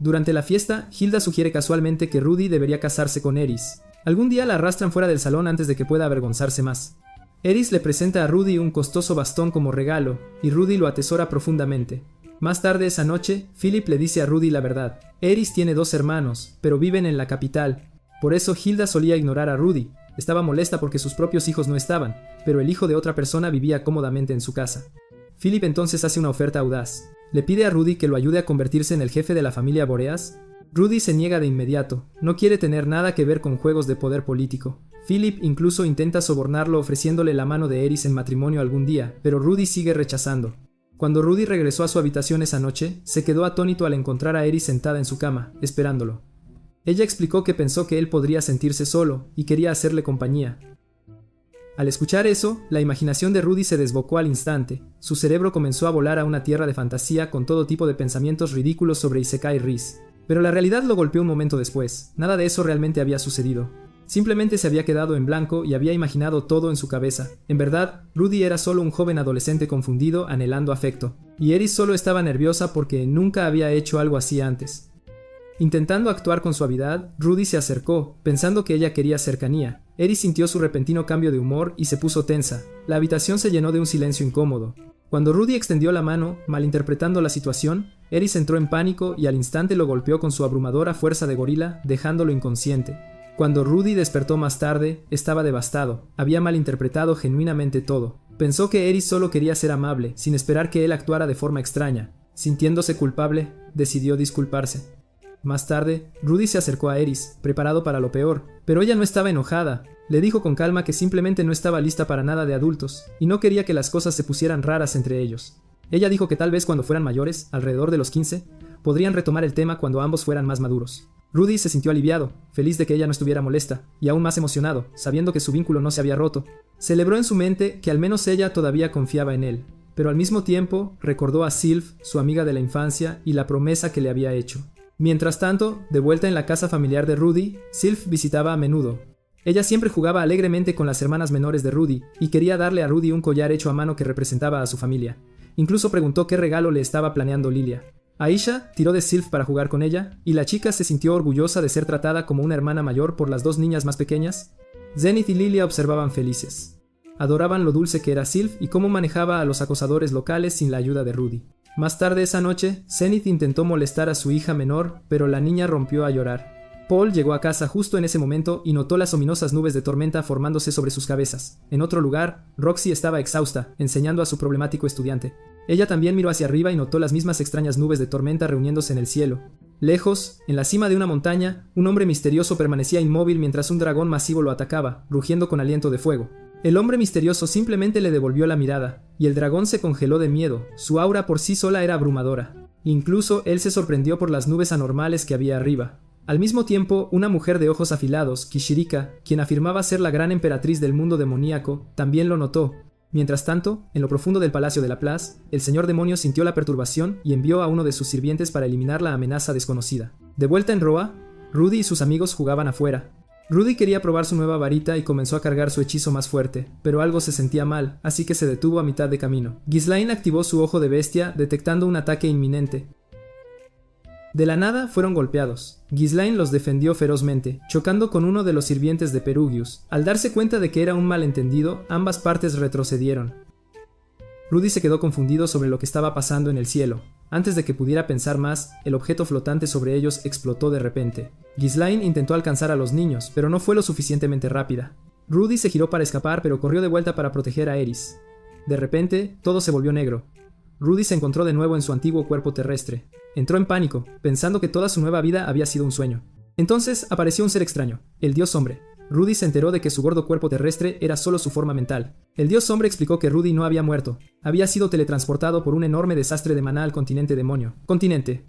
Durante la fiesta, Hilda sugiere casualmente que Rudy debería casarse con Eris. Algún día la arrastran fuera del salón antes de que pueda avergonzarse más. Eris le presenta a Rudy un costoso bastón como regalo, y Rudy lo atesora profundamente. Más tarde esa noche, Philip le dice a Rudy la verdad. Eris tiene 2 hermanos, pero viven en la capital. Por eso Hilda solía ignorar a Rudy. Estaba molesta porque sus propios hijos no estaban, pero el hijo de otra persona vivía cómodamente en su casa. Philip entonces hace una oferta audaz. Le pide a Rudy que lo ayude a convertirse en el jefe de la familia Boreas. Rudy se niega de inmediato, no quiere tener nada que ver con juegos de poder político. Philip incluso intenta sobornarlo ofreciéndole la mano de Eris en matrimonio algún día, pero Rudy sigue rechazando. Cuando Rudy regresó a su habitación esa noche, se quedó atónito al encontrar a Eris sentada en su cama, esperándolo. Ella explicó que pensó que él podría sentirse solo y quería hacerle compañía. Al escuchar eso, la imaginación de Rudy se desbocó al instante. Su cerebro comenzó a volar a una tierra de fantasía con todo tipo de pensamientos ridículos sobre Isekai Riz. Pero la realidad lo golpeó un momento después. Nada de eso realmente había sucedido. Simplemente se había quedado en blanco y había imaginado todo en su cabeza. En verdad, Rudy era solo un joven adolescente confundido, anhelando afecto. Y Eris solo estaba nerviosa porque nunca había hecho algo así antes. Intentando actuar con suavidad, Rudy se acercó, pensando que ella quería cercanía. Eris sintió su repentino cambio de humor y se puso tensa. La habitación se llenó de un silencio incómodo. Cuando Rudy extendió la mano, malinterpretando la situación, Eris entró en pánico y al instante lo golpeó con su abrumadora fuerza de gorila, dejándolo inconsciente. Cuando Rudy despertó más tarde, estaba devastado. Había malinterpretado genuinamente todo. Pensó que Eris solo quería ser amable, sin esperar que él actuara de forma extraña. Sintiéndose culpable, decidió disculparse. Más tarde, Rudy se acercó a Eris, preparado para lo peor, pero ella no estaba enojada. Le dijo con calma que simplemente no estaba lista para nada de adultos, y no quería que las cosas se pusieran raras entre ellos. Ella dijo que tal vez cuando fueran mayores, alrededor de los 15, podrían retomar el tema cuando ambos fueran más maduros. Rudy se sintió aliviado, feliz de que ella no estuviera molesta, y aún más emocionado, sabiendo que su vínculo no se había roto. Celebró en su mente que al menos ella todavía confiaba en él, pero al mismo tiempo recordó a Sylph, su amiga de la infancia, y la promesa que le había hecho. Mientras tanto, de vuelta en la casa familiar de Rudy, Sylph visitaba a menudo. Ella siempre jugaba alegremente con las hermanas menores de Rudy, y quería darle a Rudy un collar hecho a mano que representaba a su familia. Incluso preguntó qué regalo le estaba planeando Lilia. Aisha tiró de Sylph para jugar con ella, y la chica se sintió orgullosa de ser tratada como una hermana mayor por las 2 niñas más pequeñas. Zenith y Lilia observaban felices. Adoraban lo dulce que era Sylph y cómo manejaba a los acosadores locales sin la ayuda de Rudy. Más tarde esa noche, Zenith intentó molestar a su hija menor, pero la niña rompió a llorar. Paul llegó a casa justo en ese momento y notó las ominosas nubes de tormenta formándose sobre sus cabezas. En otro lugar, Roxy estaba exhausta, enseñando a su problemático estudiante. Ella también miró hacia arriba y notó las mismas extrañas nubes de tormenta reuniéndose en el cielo. Lejos, en la cima de una montaña, un hombre misterioso permanecía inmóvil mientras un dragón masivo lo atacaba, rugiendo con aliento de fuego. El hombre misterioso simplemente le devolvió la mirada, y el dragón se congeló de miedo. Su aura por sí sola era abrumadora. Incluso él se sorprendió por las nubes anormales que había arriba. Al mismo tiempo, una mujer de ojos afilados, Kishirika, quien afirmaba ser la gran emperatriz del mundo demoníaco, también lo notó. Mientras tanto, en lo profundo del palacio de Laplace, el señor demonio sintió la perturbación y envió a uno de sus sirvientes para eliminar la amenaza desconocida. De vuelta en Roa, Rudy y sus amigos jugaban afuera. Rudy quería probar su nueva varita y comenzó a cargar su hechizo más fuerte, pero algo se sentía mal, así que se detuvo a mitad de camino. Ghislaine activó su ojo de bestia, detectando un ataque inminente. De la nada fueron golpeados. Ghislaine los defendió ferozmente, chocando con uno de los sirvientes de Perugius. Al darse cuenta de que era un malentendido, ambas partes retrocedieron. Rudy se quedó confundido sobre lo que estaba pasando en el cielo. Antes de que pudiera pensar más, el objeto flotante sobre ellos explotó de repente. Ghislaine intentó alcanzar a los niños, pero no fue lo suficientemente rápida. Rudy se giró para escapar, pero corrió de vuelta para proteger a Eris. De repente, todo se volvió negro. Rudy se encontró de nuevo en su antiguo cuerpo terrestre. Entró en pánico, pensando que toda su nueva vida había sido un sueño. Entonces apareció un ser extraño, el dios hombre. Rudy se enteró de que su gordo cuerpo terrestre era solo su forma mental. El dios hombre explicó que Rudy no había muerto. Había sido teletransportado por un enorme desastre de maná al continente demonio. Continente.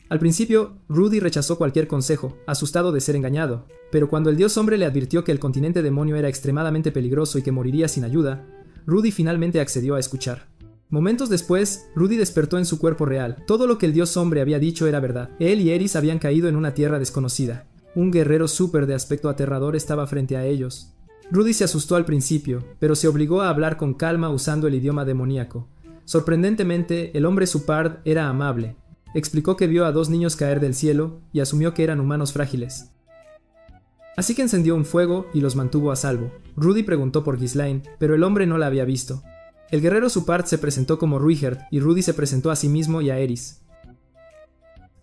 Al principio, Rudy rechazó cualquier consejo, asustado de ser engañado. Pero cuando el dios hombre le advirtió que el continente demonio era extremadamente peligroso y que moriría sin ayuda, Rudy finalmente accedió a escuchar. Momentos después, Rudy despertó en su cuerpo real. Todo lo que el dios hombre había dicho era verdad. Él y Eris habían caído en una tierra desconocida. Un guerrero súper de aspecto aterrador estaba frente a ellos. Rudy se asustó al principio, pero se obligó a hablar con calma usando el idioma demoníaco. Sorprendentemente, el hombre Supard era amable. Explicó que vio a 2 niños caer del cielo y asumió que eran humanos frágiles. Así que encendió un fuego y los mantuvo a salvo. Rudy preguntó por Ghislaine, pero el hombre no la había visto. El guerrero Supard se presentó como Ruigerd y Rudy se presentó a sí mismo y a Eris.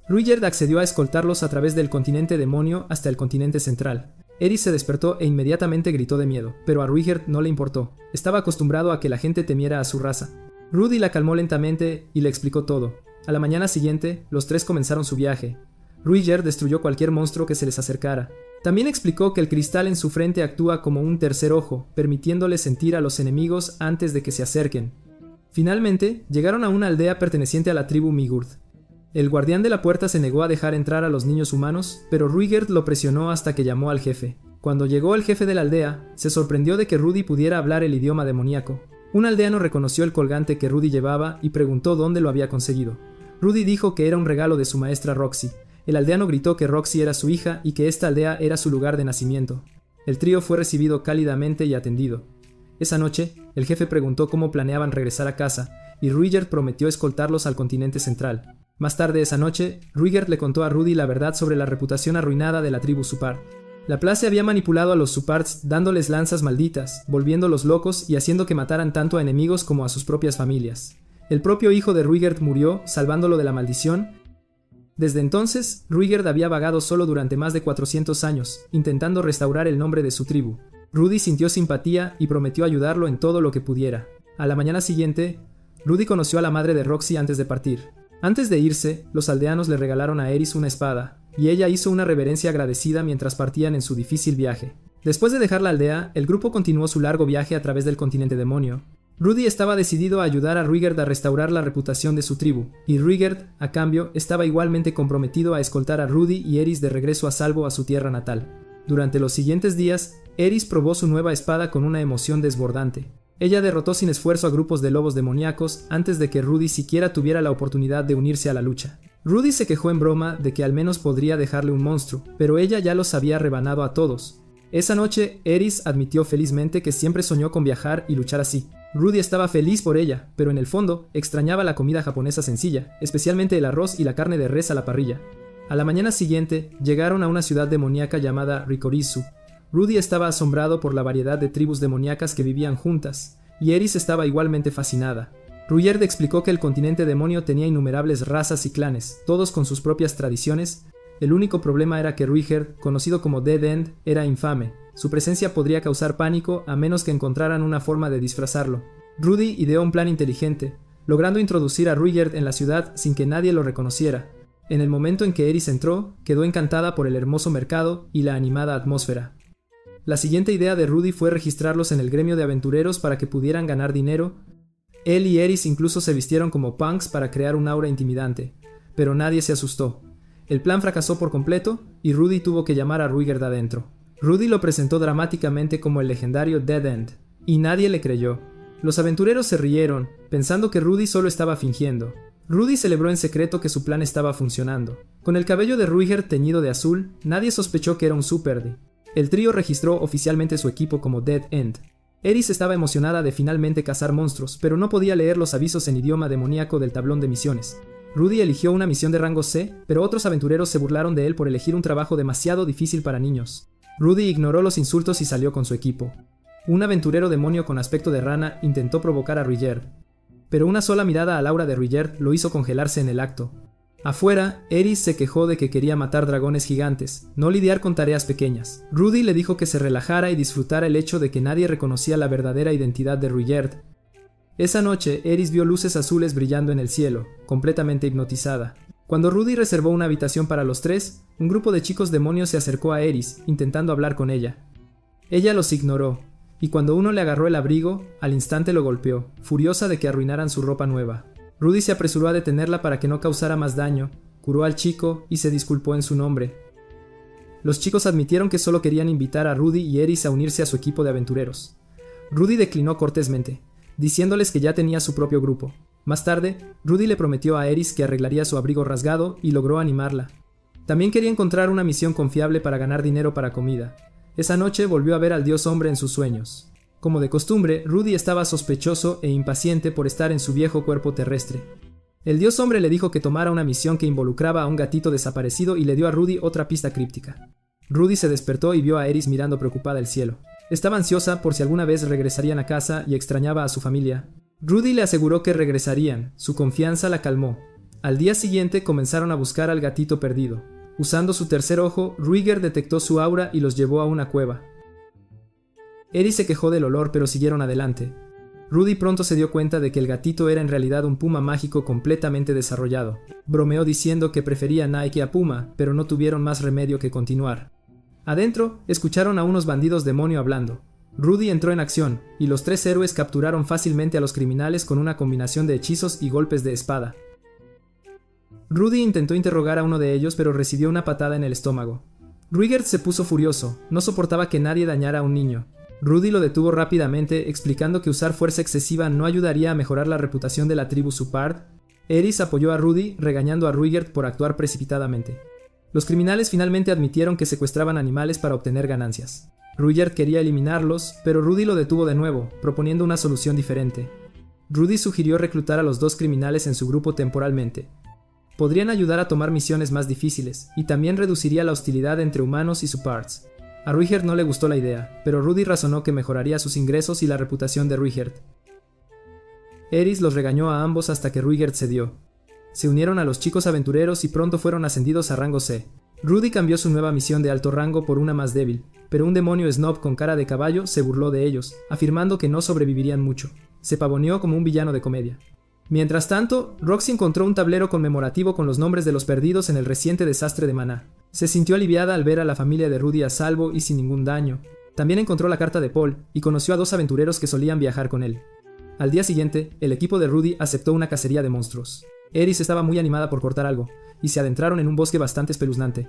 Ruigerd accedió a escoltarlos a través del continente demonio hasta el continente central. Eris se despertó e inmediatamente gritó de miedo, pero a Ruigerd no le importó. Estaba acostumbrado a que la gente temiera a su raza. Rudy la calmó lentamente y le explicó todo. A la mañana siguiente, los 3 comenzaron su viaje. Ruigerd destruyó cualquier monstruo que se les acercara. También explicó que el cristal en su frente actúa como un tercer ojo, permitiéndole sentir a los enemigos antes de que se acerquen. Finalmente, llegaron a una aldea perteneciente a la tribu Migurd. El guardián de la puerta se negó a dejar entrar a los niños humanos, pero Ruigerd lo presionó hasta que llamó al jefe. Cuando llegó el jefe de la aldea, se sorprendió de que Rudy pudiera hablar el idioma demoníaco. Un aldeano reconoció el colgante que Rudy llevaba y preguntó dónde lo había conseguido. Rudy dijo que era un regalo de su maestra Roxy. El aldeano gritó que Roxy era su hija y que esta aldea era su lugar de nacimiento. El trío fue recibido cálidamente y atendido. Esa noche, el jefe preguntó cómo planeaban regresar a casa, y Ruigerd prometió escoltarlos al continente central. Más tarde esa noche, Ruigerd le contó a Rudy la verdad sobre la reputación arruinada de la tribu Supard. Laplace había manipulado a los Supards dándoles lanzas malditas, volviéndolos locos y haciendo que mataran tanto a enemigos como a sus propias familias. El propio hijo de Ruigerd murió, salvándolo de la maldición. Desde entonces, Ruigerd había vagado solo durante más de 400 años, intentando restaurar el nombre de su tribu. Rudy sintió simpatía y prometió ayudarlo en todo lo que pudiera. A la mañana siguiente, Rudy conoció a la madre de Roxy antes de partir. Antes de irse, los aldeanos le regalaron a Eris una espada, y ella hizo una reverencia agradecida mientras partían en su difícil viaje. Después de dejar la aldea, el grupo continuó su largo viaje a través del continente demonio. Rudy estaba decidido a ayudar a Ruigerd a restaurar la reputación de su tribu, y Ruigerd, a cambio, estaba igualmente comprometido a escoltar a Rudy y Eris de regreso a salvo a su tierra natal. Durante los siguientes días, Eris probó su nueva espada con una emoción desbordante. Ella derrotó sin esfuerzo a grupos de lobos demoníacos antes de que Rudy siquiera tuviera la oportunidad de unirse a la lucha. Rudy se quejó en broma de que al menos podría dejarle un monstruo, pero ella ya los había rebanado a todos. Esa noche, Eris admitió felizmente que siempre soñó con viajar y luchar así. Rudy estaba feliz por ella, pero en el fondo extrañaba la comida japonesa sencilla, especialmente el arroz y la carne de res a la parrilla. A la mañana siguiente, llegaron a una ciudad demoníaca llamada Rikorizu. Rudy estaba asombrado por la variedad de tribus demoníacas que vivían juntas, y Eris estaba igualmente fascinada. Ruigerd explicó que el continente demonio tenía innumerables razas y clanes, todos con sus propias tradiciones. El único problema era que Ruigerd, conocido como Dead End, era infame. Su presencia podría causar pánico a menos que encontraran una forma de disfrazarlo. Rudy ideó un plan inteligente, logrando introducir a Ruigerd en la ciudad sin que nadie lo reconociera. En el momento en que Eris entró, quedó encantada por el hermoso mercado y la animada atmósfera. La siguiente idea de Rudy fue registrarlos en el gremio de aventureros para que pudieran ganar dinero. Él y Eris incluso se vistieron como punks para crear un aura intimidante, pero nadie se asustó. El plan fracasó por completo y Rudy tuvo que llamar a Ruigerd adentro. Rudy lo presentó dramáticamente como el legendario Dead End, y nadie le creyó. Los aventureros se rieron, pensando que Rudy solo estaba fingiendo. Rudy celebró en secreto que su plan estaba funcionando. Con el cabello de Ruigerd teñido de azul, nadie sospechó que era un Super-D. El trío registró oficialmente su equipo como Dead End. Eris estaba emocionada de finalmente cazar monstruos, pero no podía leer los avisos en idioma demoníaco del tablón de misiones. Rudy eligió una misión de rango C, pero otros aventureros se burlaron de él por elegir un trabajo demasiado difícil para niños. Rudy ignoró los insultos y salió con su equipo. Un aventurero demonio con aspecto de rana intentó provocar a Ruigerd, pero una sola mirada al aura de Ruigerd lo hizo congelarse en el acto. Afuera, Eris se quejó de que quería matar dragones gigantes, no lidiar con tareas pequeñas. Rudy le dijo que se relajara y disfrutara el hecho de que nadie reconocía la verdadera identidad de Ruigerd. Esa noche, Eris vio luces azules brillando en el cielo, completamente hipnotizada. Cuando Rudy reservó una habitación para los tres, un grupo de chicos demonios se acercó a Eris, intentando hablar con ella. Ella los ignoró, y cuando uno le agarró el abrigo, al instante lo golpeó, furiosa de que arruinaran su ropa nueva. Rudy se apresuró a detenerla para que no causara más daño, curó al chico y se disculpó en su nombre. Los chicos admitieron que solo querían invitar a Rudy y Eris a unirse a su equipo de aventureros. Rudy declinó cortésmente, diciéndoles que ya tenía su propio grupo. Más tarde, Rudy le prometió a Eris que arreglaría su abrigo rasgado y logró animarla. También quería encontrar una misión confiable para ganar dinero para comida. Esa noche volvió a ver al dios hombre en sus sueños. Como de costumbre, Rudy estaba sospechoso e impaciente por estar en su viejo cuerpo terrestre. El dios hombre le dijo que tomara una misión que involucraba a un gatito desaparecido y le dio a Rudy otra pista críptica. Rudy se despertó y vio a Eris mirando preocupada el cielo. Estaba ansiosa por si alguna vez regresarían a casa y extrañaba a su familia. Rudy le aseguró que regresarían, su confianza la calmó. Al día siguiente comenzaron a buscar al gatito perdido. Usando su tercer ojo, Ruigerd detectó su aura y los llevó a una cueva. Eris se quejó del olor, pero siguieron adelante. Rudy pronto se dio cuenta de que el gatito era en realidad un puma mágico completamente desarrollado. Bromeó diciendo que prefería a Nike a Puma, pero no tuvieron más remedio que continuar. Adentro, escucharon a unos bandidos demonio hablando. Rudy entró en acción, y los tres héroes capturaron fácilmente a los criminales con una combinación de hechizos y golpes de espada. Rudy intentó interrogar a uno de ellos, pero recibió una patada en el estómago. Ruigerd se puso furioso, no soportaba que nadie dañara a un niño. Rudy lo detuvo rápidamente, explicando que usar fuerza excesiva no ayudaría a mejorar la reputación de la tribu Supard. Eris apoyó a Rudy, regañando a Ruigerd por actuar precipitadamente. Los criminales finalmente admitieron que secuestraban animales para obtener ganancias. Ruigerd quería eliminarlos, pero Rudy lo detuvo de nuevo, proponiendo una solución diferente. Rudy sugirió reclutar a los dos criminales en su grupo temporalmente. Podrían ayudar a tomar misiones más difíciles, y también reduciría la hostilidad entre humanos y Supards. A Ruigerd no le gustó la idea, pero Rudy razonó que mejoraría sus ingresos y la reputación de Ruigerd. Eris los regañó a ambos hasta que Ruigerd cedió. Se unieron a los chicos aventureros y pronto fueron ascendidos a rango C. Rudy cambió su nueva misión de alto rango por una más débil, pero un demonio snob con cara de caballo se burló de ellos, afirmando que no sobrevivirían mucho. Se pavoneó como un villano de comedia. Mientras tanto, Roxy encontró un tablero conmemorativo con los nombres de los perdidos en el reciente desastre de Maná. Se sintió aliviada al ver a la familia de Rudy a salvo y sin ningún daño. También encontró la carta de Paul y conoció a dos aventureros que solían viajar con él. Al día siguiente, el equipo de Rudy aceptó una cacería de monstruos. Eris estaba muy animada por cortar algo, y se adentraron en un bosque bastante espeluznante.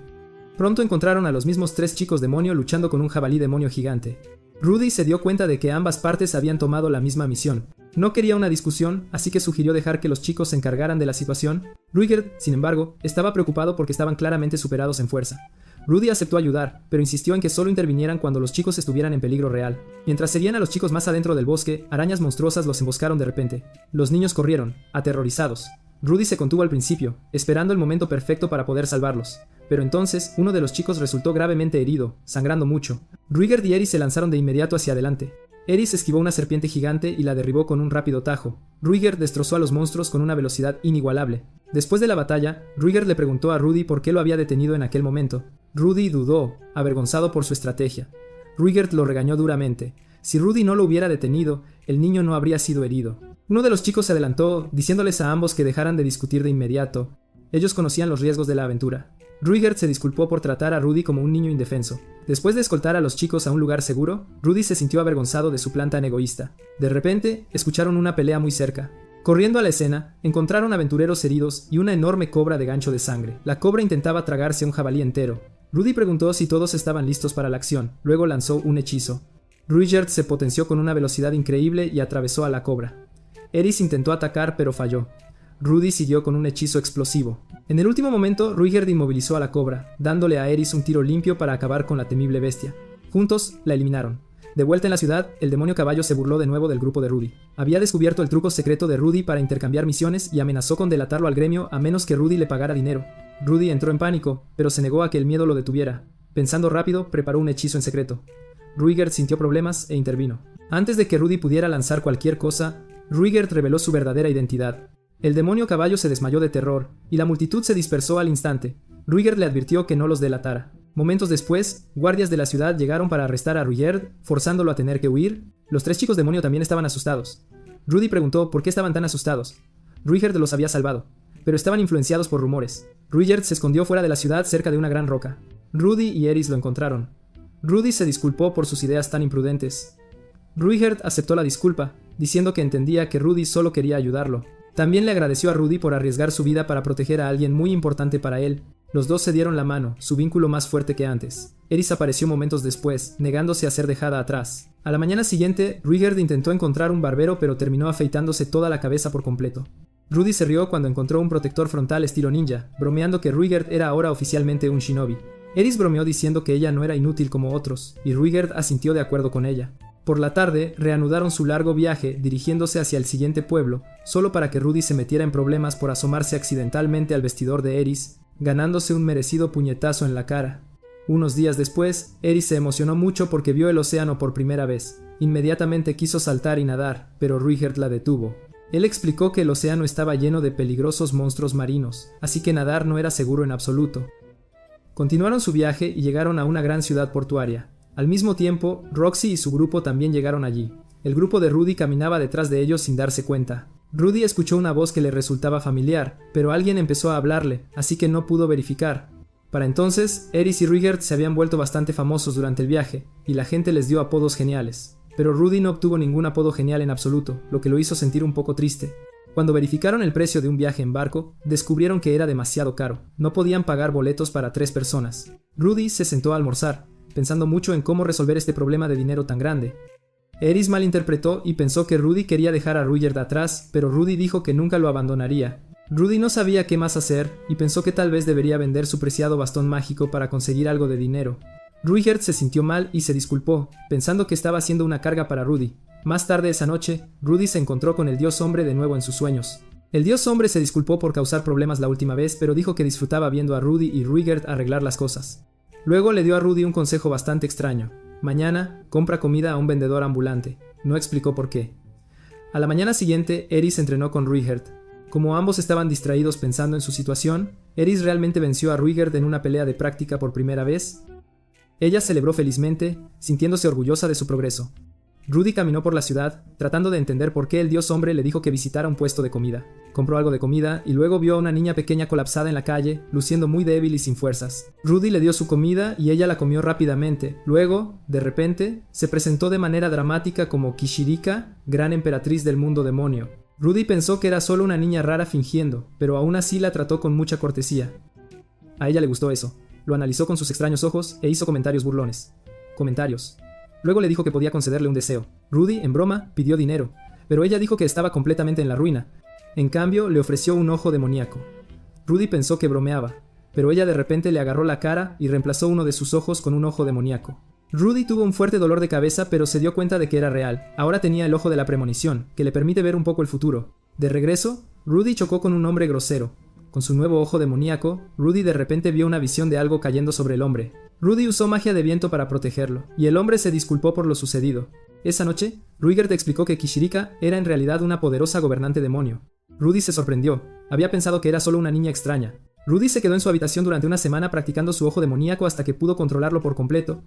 Pronto encontraron a los mismos tres chicos demonio luchando con un jabalí demonio gigante. Rudy se dio cuenta de que ambas partes habían tomado la misma misión. No quería una discusión, así que sugirió dejar que los chicos se encargaran de la situación. Ruigerd, sin embargo, estaba preocupado porque estaban claramente superados en fuerza. Rudy aceptó ayudar, pero insistió en que solo intervinieran cuando los chicos estuvieran en peligro real. Mientras seguían a los chicos más adentro del bosque, arañas monstruosas los emboscaron de repente. Los niños corrieron, aterrorizados. Rudy se contuvo al principio, esperando el momento perfecto para poder salvarlos. Pero entonces, uno de los chicos resultó gravemente herido, sangrando mucho. Ruigerd y Eris se lanzaron de inmediato hacia adelante. Eris esquivó una serpiente gigante y la derribó con un rápido tajo. Ruigerd destrozó a los monstruos con una velocidad inigualable. Después de la batalla, Ruigerd le preguntó a Rudy por qué lo había detenido en aquel momento. Rudy dudó, avergonzado por su estrategia. Ruigerd lo regañó duramente. Si Rudy no lo hubiera detenido, el niño no habría sido herido. Uno de los chicos se adelantó, diciéndoles a ambos que dejaran de discutir de inmediato. Ellos conocían los riesgos de la aventura. Ruigerd se disculpó por tratar a Rudy como un niño indefenso. Después de escoltar a los chicos a un lugar seguro, Rudy se sintió avergonzado de su plan tan egoísta. De repente, escucharon una pelea muy cerca. Corriendo a la escena, encontraron aventureros heridos y una enorme cobra de gancho de sangre. La cobra intentaba tragarse un jabalí entero. Rudy preguntó si todos estaban listos para la acción, luego lanzó un hechizo. Ruigerd se potenció con una velocidad increíble y atravesó a la cobra. Eris intentó atacar pero falló. Rudy siguió con un hechizo explosivo. En el último momento, Ruigerd inmovilizó a la cobra, dándole a Eris un tiro limpio para acabar con la temible bestia. Juntos, la eliminaron. De vuelta en la ciudad, el demonio caballo se burló de nuevo del grupo de Rudy. Había descubierto el truco secreto de Rudy para intercambiar misiones y amenazó con delatarlo al gremio a menos que Rudy le pagara dinero. Rudy entró en pánico, pero se negó a que el miedo lo detuviera. Pensando rápido, preparó un hechizo en secreto. Ruigerd sintió problemas e intervino. Antes de que Rudy pudiera lanzar cualquier cosa, Ruigerd reveló su verdadera identidad. El demonio caballo se desmayó de terror, y la multitud se dispersó al instante. Ruigerd le advirtió que no los delatara. Momentos después, guardias de la ciudad llegaron para arrestar a Ruigerd, forzándolo a tener que huir. Los 3 chicos demonio también estaban asustados. Rudy preguntó por qué estaban tan asustados. Ruigerd los había salvado, pero estaban influenciados por rumores. Ruigerd se escondió fuera de la ciudad cerca de una gran roca. Rudy y Eris lo encontraron. Rudy se disculpó por sus ideas tan imprudentes. Ruigerd aceptó la disculpa, diciendo que entendía que Rudy solo quería ayudarlo. También le agradeció a Rudy por arriesgar su vida para proteger a alguien muy importante para él. Los dos se dieron la mano, su vínculo más fuerte que antes. Eris apareció momentos después, negándose a ser dejada atrás. A la mañana siguiente, Ruigerd intentó encontrar un barbero pero terminó afeitándose toda la cabeza por completo. Rudy se rió cuando encontró un protector frontal estilo ninja, bromeando que Ruigerd era ahora oficialmente un shinobi. Eris bromeó diciendo que ella no era inútil como otros, y Ruigerd asintió de acuerdo con ella. Por la tarde, reanudaron su largo viaje dirigiéndose hacia el siguiente pueblo, solo para que Rudy se metiera en problemas por asomarse accidentalmente al vestidor de Eris, ganándose un merecido puñetazo en la cara. Unos días después, Eris se emocionó mucho porque vio el océano por primera vez. Inmediatamente quiso saltar y nadar, pero Ruigerd la detuvo. Él explicó que el océano estaba lleno de peligrosos monstruos marinos, así que nadar no era seguro en absoluto. Continuaron su viaje y llegaron a una gran ciudad portuaria. Al mismo tiempo, Roxy y su grupo también llegaron allí. El grupo de Rudy caminaba detrás de ellos sin darse cuenta. Rudy escuchó una voz que le resultaba familiar, pero alguien empezó a hablarle, así que no pudo verificar. Para entonces, Eris y Ruigerd se habían vuelto bastante famosos durante el viaje, y la gente les dio apodos geniales. Pero Rudy no obtuvo ningún apodo genial en absoluto, lo que lo hizo sentir un poco triste. Cuando verificaron el precio de un viaje en barco, descubrieron que era demasiado caro. No podían pagar boletos para 3 personas. Rudy se sentó a almorzar, pensando mucho en cómo resolver este problema de dinero tan grande. Eris malinterpretó y pensó que Rudy quería dejar a Ruigerd atrás, pero Rudy dijo que nunca lo abandonaría. Rudy no sabía qué más hacer y pensó que tal vez debería vender su preciado bastón mágico para conseguir algo de dinero. Ruigerd se sintió mal y se disculpó, pensando que estaba haciendo una carga para Rudy. Más tarde esa noche, Rudy se encontró con el dios hombre de nuevo en sus sueños. El dios hombre se disculpó por causar problemas la última vez, pero dijo que disfrutaba viendo a Rudy y Ruigerd arreglar las cosas. Luego le dio a Rudy un consejo bastante extraño. Mañana, compra comida a un vendedor ambulante. No explicó por qué. A la mañana siguiente, Eris entrenó con Ruigerd. Como ambos estaban distraídos pensando en su situación, Eris realmente venció a Ruigerd en una pelea de práctica por primera vez. Ella celebró felizmente, sintiéndose orgullosa de su progreso. Rudy caminó por la ciudad, tratando de entender por qué el dios hombre le dijo que visitara un puesto de comida. Compró algo de comida y luego vio a una niña pequeña colapsada en la calle, luciendo muy débil y sin fuerzas. Rudy le dio su comida y ella la comió rápidamente. Luego, de repente, se presentó de manera dramática como Kishirika, gran emperatriz del mundo demonio. Rudy pensó que era solo una niña rara fingiendo, pero aún así la trató con mucha cortesía. A ella le gustó eso. Lo analizó con sus extraños ojos e hizo comentarios burlones. Luego le dijo que podía concederle un deseo. Rudy, en broma, pidió dinero, pero ella dijo que estaba completamente en la ruina. En cambio, le ofreció un ojo demoníaco. Rudy pensó que bromeaba, pero ella de repente le agarró la cara y reemplazó uno de sus ojos con un ojo demoníaco. Rudy tuvo un fuerte dolor de cabeza, pero se dio cuenta de que era real. Ahora tenía el ojo de la premonición, que le permite ver un poco el futuro. De regreso, Rudy chocó con un hombre grosero. Con su nuevo ojo demoníaco, Rudy de repente vio una visión de algo cayendo sobre el hombre. Rudy usó magia de viento para protegerlo, y el hombre se disculpó por lo sucedido. Esa noche, Ruigerd explicó que Kishirika era en realidad una poderosa gobernante demonio. Rudy se sorprendió. Había pensado que era solo una niña extraña. Rudy se quedó en su habitación durante una semana practicando su ojo demoníaco hasta que pudo controlarlo por completo.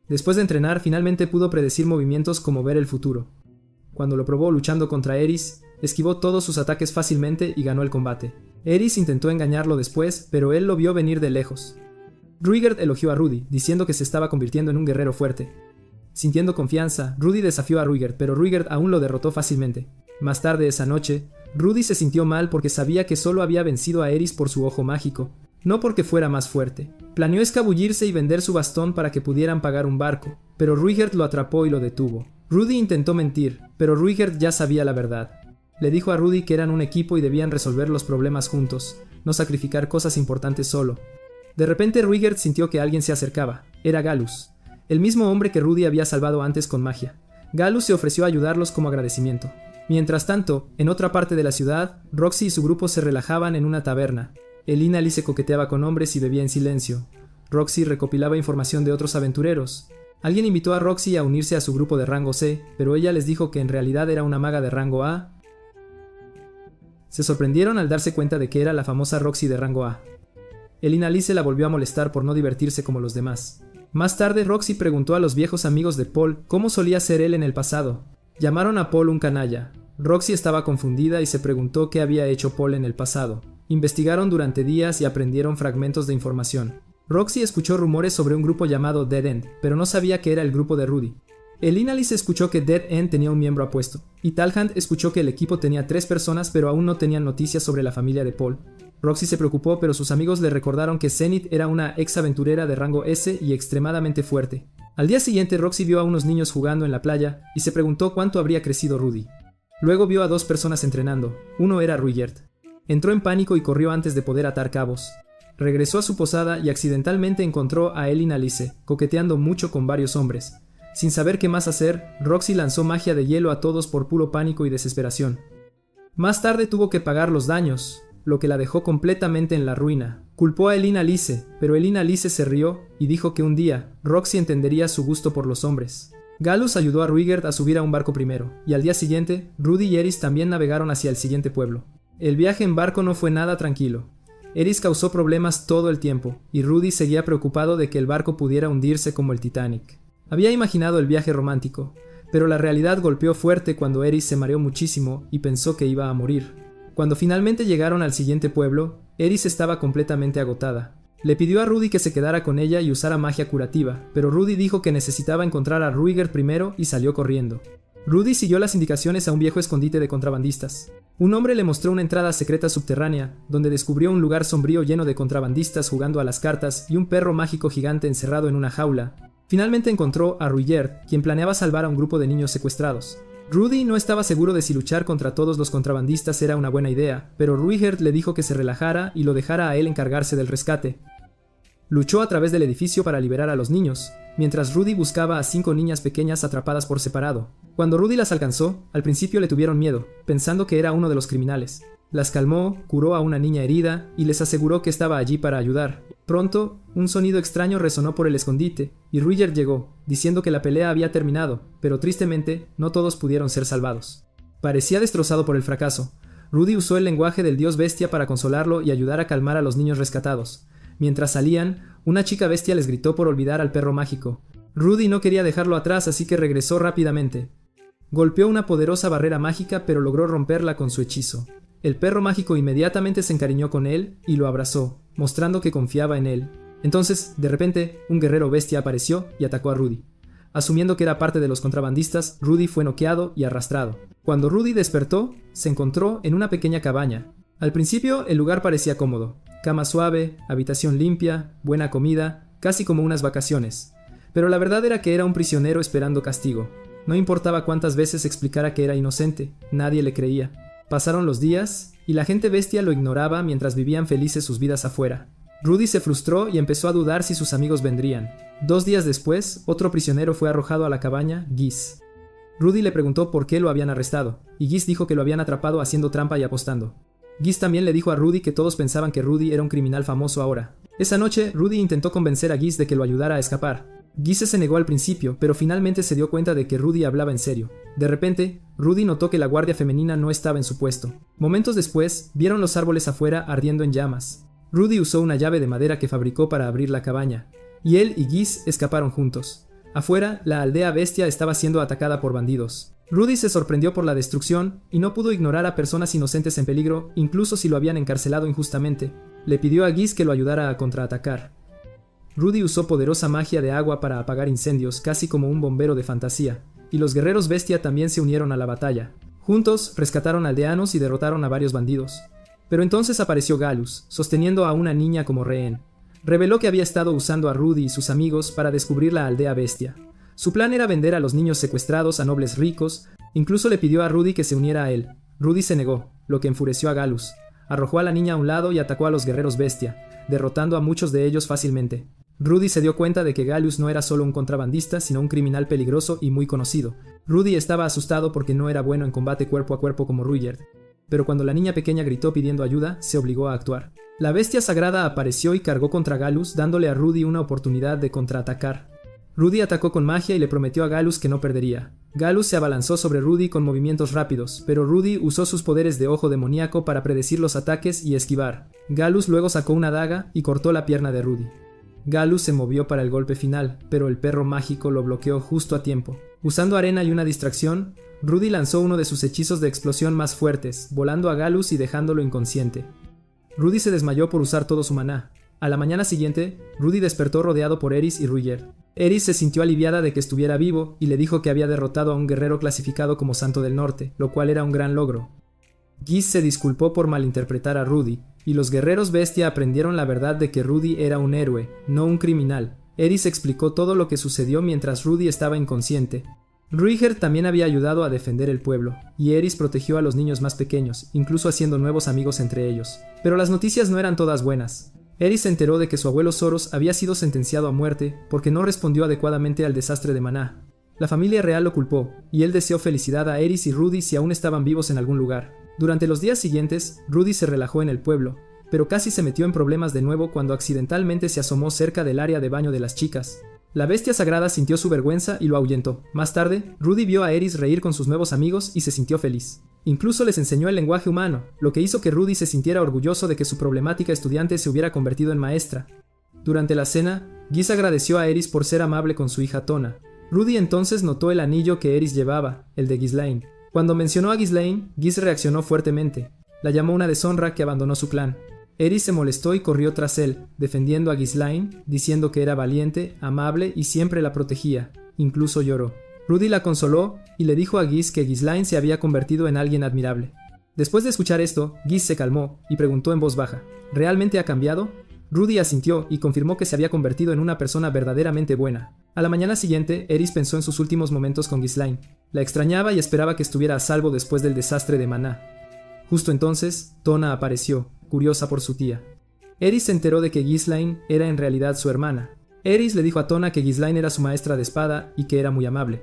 Después de entrenar, finalmente pudo predecir movimientos como ver el futuro. Cuando lo probó luchando contra Eris, esquivó todos sus ataques fácilmente y ganó el combate. Eris intentó engañarlo después, pero él lo vio venir de lejos. Ruigerd elogió a Rudy, diciendo que se estaba convirtiendo en un guerrero fuerte. Sintiendo confianza, Rudy desafió a Ruigerd, pero Ruigerd aún lo derrotó fácilmente. Más tarde esa noche, Rudy se sintió mal porque sabía que solo había vencido a Eris por su ojo mágico. no porque fuera más fuerte. Planeó escabullirse y vender su bastón para que pudieran pagar un barco, pero Ruigerd lo atrapó y lo detuvo. Rudy intentó mentir, pero Ruigerd ya sabía la verdad. Le dijo a Rudy que eran un equipo y debían resolver los problemas juntos, no sacrificar cosas importantes solo. De repente Ruigerd sintió que alguien se acercaba. Era Gallus, el mismo hombre que Rudy había salvado antes con magia. Gallus se ofreció a ayudarlos como agradecimiento. Mientras tanto, en otra parte de la ciudad, Roxy y su grupo se relajaban en una taberna. Elina Lee se coqueteaba con hombres y bebía en silencio. Roxy recopilaba información de otros aventureros. Alguien invitó a Roxy a unirse a su grupo de rango C, pero ella les dijo que en realidad era una maga de rango A. Se sorprendieron al darse cuenta de que era la famosa Roxy de rango A. Elina Lee se la volvió a molestar por no divertirse como los demás. Más tarde, Roxy preguntó a los viejos amigos de Paul cómo solía ser él en el pasado. Llamaron a Paul un canalla. Roxy estaba confundida y se preguntó qué había hecho Paul en el pasado. Investigaron durante días y aprendieron fragmentos de información. Roxy escuchó rumores sobre un grupo llamado Dead End, pero no sabía que era el grupo de Rudy. Elina Lee escuchó que Dead End tenía un miembro apuesto, y Talhand escuchó que el equipo tenía 3 personas pero aún no tenían noticias sobre la familia de Paul. Roxy se preocupó, pero sus amigos le recordaron que Zenith era una ex aventurera de rango S y extremadamente fuerte. Al día siguiente, Roxy vio a unos niños jugando en la playa y se preguntó cuánto habría crecido Rudy. Luego vio a 2 personas entrenando. Uno era Ruigerd. Entró en pánico y corrió antes de poder atar cabos. Regresó a su posada y accidentalmente encontró a Elina Lee coqueteando mucho con varios hombres. Sin saber qué más hacer, Roxy lanzó magia de hielo a todos por puro pánico y desesperación. Más tarde tuvo que pagar los daños, lo que la dejó completamente en la ruina. Culpó a Elina Lee, pero Elina Lee se rió y dijo que un día Roxy entendería su gusto por los hombres. Gallus ayudó a Ruigerd a subir a un barco primero, y al día siguiente, Rudy y Eris también navegaron hacia el siguiente pueblo. El viaje en barco no fue nada tranquilo. Eris causó problemas todo el tiempo, y Rudy seguía preocupado de que el barco pudiera hundirse como el Titanic. Había imaginado el viaje romántico, pero la realidad golpeó fuerte cuando Eris se mareó muchísimo y pensó que iba a morir. Cuando finalmente llegaron al siguiente pueblo, Eris estaba completamente agotada. Le pidió a Rudy que se quedara con ella y usara magia curativa, pero Rudy dijo que necesitaba encontrar a Ruigerd primero y salió corriendo. Rudy siguió las indicaciones a un viejo escondite de contrabandistas. Un hombre le mostró una entrada secreta subterránea, donde descubrió un lugar sombrío lleno de contrabandistas jugando a las cartas y un perro mágico gigante encerrado en una jaula. Finalmente encontró a Ruigerd, quien planeaba salvar a un grupo de niños secuestrados. Rudy no estaba seguro de si luchar contra todos los contrabandistas era una buena idea, pero Ruigerd le dijo que se relajara y lo dejara a él encargarse del rescate. Luchó a través del edificio para liberar a los niños, mientras Rudy buscaba a 5 niñas pequeñas atrapadas por separado. Cuando Rudy las alcanzó, al principio le tuvieron miedo, pensando que era uno de los criminales. Las calmó, curó a una niña herida y les aseguró que estaba allí para ayudar. Pronto, un sonido extraño resonó por el escondite, y Ruigerd llegó, diciendo que la pelea había terminado, pero tristemente, no todos pudieron ser salvados. Parecía destrozado por el fracaso. Rudy usó el lenguaje del dios bestia para consolarlo y ayudar a calmar a los niños rescatados. Mientras salían, una chica bestia les gritó por olvidar al perro mágico. Rudy no quería dejarlo atrás, así que regresó rápidamente. Golpeó una poderosa barrera mágica, pero logró romperla con su hechizo. El perro mágico inmediatamente se encariñó con él y lo abrazó, mostrando que confiaba en él. Entonces, de repente, un guerrero bestia apareció y atacó a Rudy. Asumiendo que era parte de los contrabandistas, Rudy fue noqueado y arrastrado. Cuando Rudy despertó, se encontró en una pequeña cabaña. Al principio, el lugar parecía cómodo. Cama suave, habitación limpia, buena comida, casi como unas vacaciones. Pero la verdad era que era un prisionero esperando castigo. No importaba cuántas veces explicara que era inocente, nadie le creía. Pasaron los días, y la gente bestia lo ignoraba mientras vivían felices sus vidas afuera. Rudy se frustró y empezó a dudar si sus amigos vendrían. 2 días después, otro prisionero fue arrojado a la cabaña, Giz. Rudy le preguntó por qué lo habían arrestado, y Giz dijo que lo habían atrapado haciendo trampa y apostando. Giz también le dijo a Rudy que todos pensaban que Rudy era un criminal famoso ahora. Esa noche, Rudy intentó convencer a Giz de que lo ayudara a escapar. Giz se negó al principio, pero finalmente se dio cuenta de que Rudy hablaba en serio. De repente, Rudy notó que la guardia femenina no estaba en su puesto. Momentos después, vieron los árboles afuera ardiendo en llamas. Rudy usó una llave de madera que fabricó para abrir la cabaña, y él y Giz escaparon juntos. Afuera, la aldea bestia estaba siendo atacada por bandidos. Rudy se sorprendió por la destrucción y no pudo ignorar a personas inocentes en peligro, incluso si lo habían encarcelado injustamente. Le pidió a Giz que lo ayudara a contraatacar. Rudy usó poderosa magia de agua para apagar incendios, casi como un bombero de fantasía, y los guerreros bestia también se unieron a la batalla. Juntos, rescataron aldeanos y derrotaron a varios bandidos. Pero entonces apareció Gallus, sosteniendo a una niña como rehén. Reveló que había estado usando a Rudy y sus amigos para descubrir la aldea bestia. Su plan era vender a los niños secuestrados a nobles ricos, incluso le pidió a Rudy que se uniera a él. Rudy se negó, lo que enfureció a Gallus. Arrojó a la niña a un lado y atacó a los guerreros bestia, derrotando a muchos de ellos fácilmente. Rudy se dio cuenta de que Gallus no era solo un contrabandista, sino un criminal peligroso y muy conocido. Rudy estaba asustado porque no era bueno en combate cuerpo a cuerpo como Rudyard. Pero cuando la niña pequeña gritó pidiendo ayuda, se obligó a actuar. La bestia sagrada apareció y cargó contra Gallus, dándole a Rudy una oportunidad de contraatacar. Rudy atacó con magia y le prometió a Gallus que no perdería. Gallus se abalanzó sobre Rudy con movimientos rápidos, pero Rudy usó sus poderes de ojo demoníaco para predecir los ataques y esquivar. Gallus luego sacó una daga y cortó la pierna de Rudy. Gallus se movió para el golpe final, pero el perro mágico lo bloqueó justo a tiempo. Usando arena y una distracción, Rudy lanzó uno de sus hechizos de explosión más fuertes, volando a Gallus y dejándolo inconsciente. Rudy se desmayó por usar todo su maná. A la mañana siguiente, Rudy despertó rodeado por Eris y Rudyard. Eris se sintió aliviada de que estuviera vivo y le dijo que había derrotado a un guerrero clasificado como Santo del Norte, lo cual era un gran logro. Giz se disculpó por malinterpretar a Rudy, y los guerreros bestia aprendieron la verdad de que Rudy era un héroe, no un criminal. Eris explicó todo lo que sucedió mientras Rudy estaba inconsciente. Rudyard también había ayudado a defender el pueblo, y Eris protegió a los niños más pequeños, incluso haciendo nuevos amigos entre ellos. Pero las noticias no eran todas buenas. Eris se enteró de que su abuelo Soros había sido sentenciado a muerte porque no respondió adecuadamente al desastre de Maná. La familia real lo culpó, y él deseó felicidad a Eris y Rudy si aún estaban vivos en algún lugar. Durante los días siguientes, Rudy se relajó en el pueblo, pero casi se metió en problemas de nuevo cuando accidentalmente se asomó cerca del área de baño de las chicas. La bestia sagrada sintió su vergüenza y lo ahuyentó. Más tarde, Rudy vio a Eris reír con sus nuevos amigos y se sintió feliz. Incluso les enseñó el lenguaje humano, lo que hizo que Rudy se sintiera orgulloso de que su problemática estudiante se hubiera convertido en maestra. Durante la cena, Giz agradeció a Eris por ser amable con su hija Tona. Rudy entonces notó el anillo que Eris llevaba, el de Ghislaine. Cuando mencionó a Ghislaine, Giz reaccionó fuertemente. La llamó una deshonra que abandonó su clan. Eris se molestó y corrió tras él, defendiendo a Ghislaine, diciendo que era valiente, amable y siempre la protegía. Incluso lloró. Rudy la consoló y le dijo a Giz que Ghislaine se había convertido en alguien admirable. Después de escuchar esto, Giz se calmó y preguntó en voz baja, ¿realmente ha cambiado? Rudy asintió y confirmó que se había convertido en una persona verdaderamente buena. A la mañana siguiente, Eris pensó en sus últimos momentos con Ghislaine. La extrañaba y esperaba que estuviera a salvo después del desastre de Maná. Justo entonces, Tona apareció, curiosa por su tía. Eris se enteró de que Ghislaine era en realidad su hermana. Eris le dijo a Tona que Ghislaine era su maestra de espada y que era muy amable.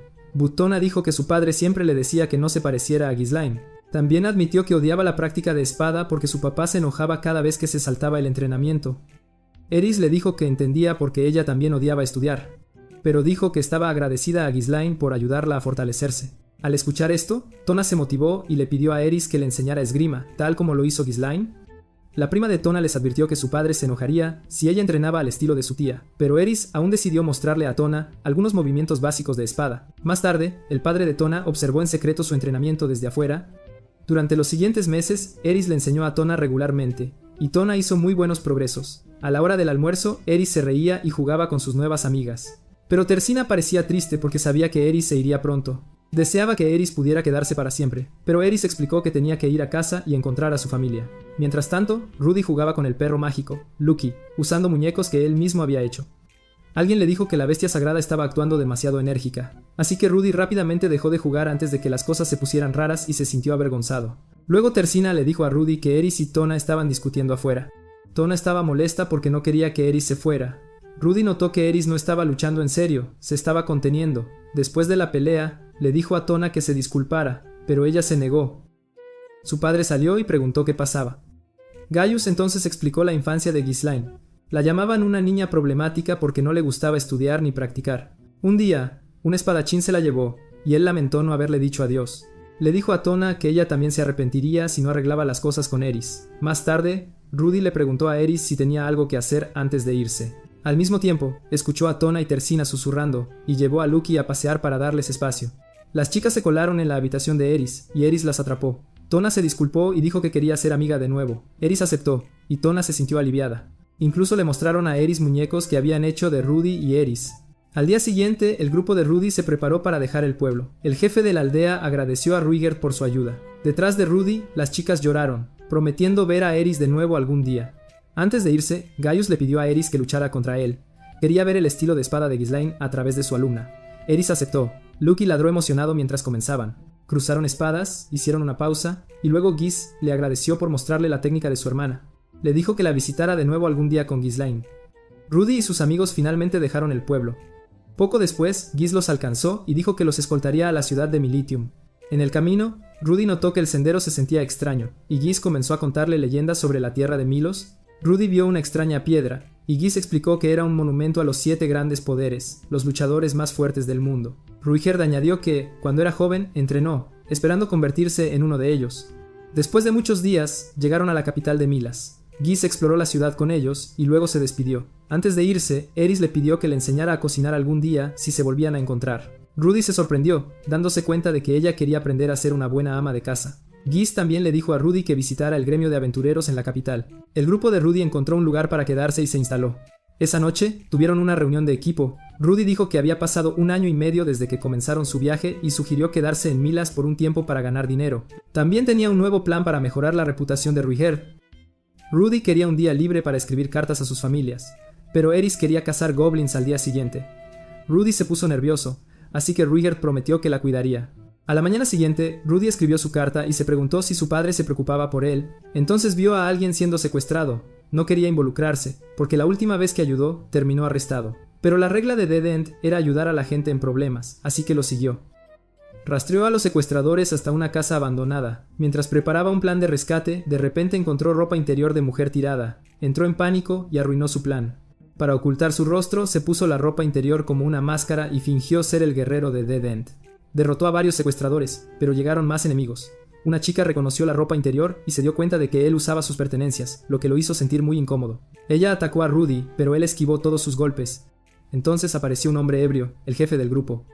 Tona dijo que su padre siempre le decía que no se pareciera a Ghislaine. También admitió que odiaba la práctica de espada porque su papá se enojaba cada vez que se saltaba el entrenamiento. Eris le dijo que entendía porque ella también odiaba estudiar, pero dijo que estaba agradecida a Ghislaine por ayudarla a fortalecerse. Al escuchar esto, Tona se motivó y le pidió a Eris que le enseñara esgrima, tal como lo hizo Ghislaine. La prima de Tona les advirtió que su padre se enojaría si ella entrenaba al estilo de su tía, pero Eris aún decidió mostrarle a Tona algunos movimientos básicos de espada. Más tarde, el padre de Tona observó en secreto su entrenamiento desde afuera. Durante los siguientes meses, Eris le enseñó a Tona regularmente, y Tona hizo muy buenos progresos. A la hora del almuerzo, Eris se reía y jugaba con sus nuevas amigas. Pero Tersina parecía triste porque sabía que Eris se iría pronto. Deseaba que Eris pudiera quedarse para siempre, pero Eris explicó que tenía que ir a casa y encontrar a su familia. Mientras tanto, Rudy jugaba con el perro mágico, Lucky, usando muñecos que él mismo había hecho. Alguien le dijo que la bestia sagrada estaba actuando demasiado enérgica, así que Rudy rápidamente dejó de jugar antes de que las cosas se pusieran raras y se sintió avergonzado. Luego Tersina le dijo a Rudy que Eris y Tona estaban discutiendo afuera. Tona estaba molesta porque no quería que Eris se fuera. Rudy notó que Eris no estaba luchando en serio, se estaba conteniendo. Después de la pelea, le dijo a Tona que se disculpara, pero ella se negó. Su padre salió y preguntó qué pasaba. Gaius entonces explicó la infancia de Ghislaine. La llamaban una niña problemática porque no le gustaba estudiar ni practicar. Un día, un espadachín se la llevó, y él lamentó no haberle dicho adiós. Le dijo a Tona que ella también se arrepentiría si no arreglaba las cosas con Eris. Más tarde, Rudy le preguntó a Eris si tenía algo que hacer antes de irse. Al mismo tiempo, escuchó a Tona y Tersina susurrando, y llevó a Lucky a pasear para darles espacio. Las chicas se colaron en la habitación de Eris, y Eris las atrapó. Tona se disculpó y dijo que quería ser amiga de nuevo. Eris aceptó, y Tona se sintió aliviada. Incluso le mostraron a Eris muñecos que habían hecho de Rudy y Eris. Al día siguiente, el grupo de Rudy se preparó para dejar el pueblo. El jefe de la aldea agradeció a Rudyard por su ayuda. Detrás de Rudy, las chicas lloraron, prometiendo ver a Eris de nuevo algún día. Antes de irse, Gaius le pidió a Eris que luchara contra él. Quería ver el estilo de espada de Ghislaine a través de su alumna. Eris aceptó. Loki ladró emocionado mientras comenzaban. Cruzaron espadas, hicieron una pausa, y luego Gis le agradeció por mostrarle la técnica de su hermana. Le dijo que la visitara de nuevo algún día con Ghislaine. Rudy y sus amigos finalmente dejaron el pueblo. Poco después, Gis los alcanzó y dijo que los escoltaría a la ciudad de Militium. En el camino, Rudy notó que el sendero se sentía extraño, y Gis comenzó a contarle leyendas sobre la tierra de Milos. Rudy vio una extraña piedra, y Gis explicó que era un monumento a los 7 grandes poderes, los luchadores más fuertes del mundo. Ruigerd añadió que, cuando era joven, entrenó, esperando convertirse en uno de ellos. Después de muchos días, llegaron a la capital de Milas. Gis exploró la ciudad con ellos y luego se despidió. Antes de irse, Eris le pidió que le enseñara a cocinar algún día si se volvían a encontrar. Rudy se sorprendió, dándose cuenta de que ella quería aprender a ser una buena ama de casa. Gis también le dijo a Rudy que visitara el gremio de aventureros en la capital. El grupo de Rudy encontró un lugar para quedarse y se instaló. Esa noche, tuvieron una reunión de equipo. Rudy dijo que había pasado 1 año y medio desde que comenzaron su viaje y sugirió quedarse en Milas por un tiempo para ganar dinero. También tenía un nuevo plan para mejorar la reputación de Ruigerd. Rudy quería un día libre para escribir cartas a sus familias, pero Eris quería cazar goblins al día siguiente. Rudy se puso nervioso, así que Ruigerd prometió que la cuidaría. A la mañana siguiente, Rudy escribió su carta y se preguntó si su padre se preocupaba por él. Entonces vio a alguien siendo secuestrado. No quería involucrarse, porque la última vez que ayudó, terminó arrestado. Pero la regla de Dead End era ayudar a la gente en problemas, así que lo siguió. Rastreó a los secuestradores hasta una casa abandonada. Mientras preparaba un plan de rescate, de repente encontró ropa interior de mujer tirada. Entró en pánico y arruinó su plan. Para ocultar su rostro, se puso la ropa interior como una máscara y fingió ser el guerrero de Dead End. Derrotó a varios secuestradores, pero llegaron más enemigos. Una chica reconoció la ropa interior y se dio cuenta de que él usaba sus pertenencias, lo que lo hizo sentir muy incómodo. Ella atacó a Rudy, pero él esquivó todos sus golpes. Entonces apareció un hombre ebrio, el jefe del grupo.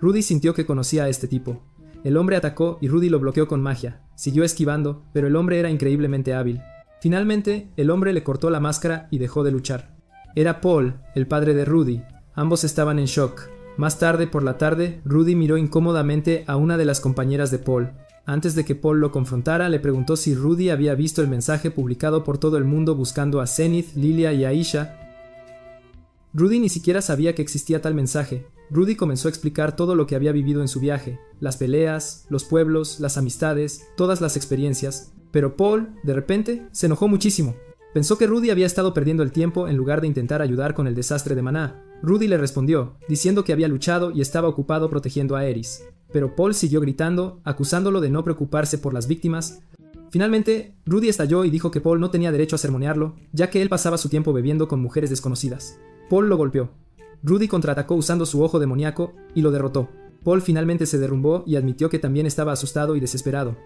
Rudy sintió que conocía a este tipo. El hombre atacó y Rudy lo bloqueó con magia. Siguió esquivando, pero el hombre era increíblemente hábil. Finalmente, el hombre le cortó la máscara y dejó de luchar. Era Paul, el padre de Rudy. Ambos estaban en shock. Más tarde por la tarde, Rudy miró incómodamente a una de las compañeras de Paul. Antes de que Paul lo confrontara, le preguntó si Rudy había visto el mensaje publicado por todo el mundo buscando a Zenith, Lilia y Aisha. Rudy ni siquiera sabía que existía tal mensaje. Rudy comenzó a explicar todo lo que había vivido en su viaje, las peleas, los pueblos, las amistades, todas las experiencias. Pero Paul, de repente, se enojó muchísimo. Pensó que Rudy había estado perdiendo el tiempo en lugar de intentar ayudar con el desastre de Maná. Rudy le respondió, diciendo que había luchado y estaba ocupado protegiendo a Eris. Pero Paul siguió gritando, acusándolo de no preocuparse por las víctimas. Finalmente, Rudy estalló y dijo que Paul no tenía derecho a sermonearlo, ya que él pasaba su tiempo bebiendo con mujeres desconocidas. Paul lo golpeó. Rudy contraatacó usando su ojo demoníaco y lo derrotó. Paul finalmente se derrumbó y admitió que también estaba asustado y desesperado.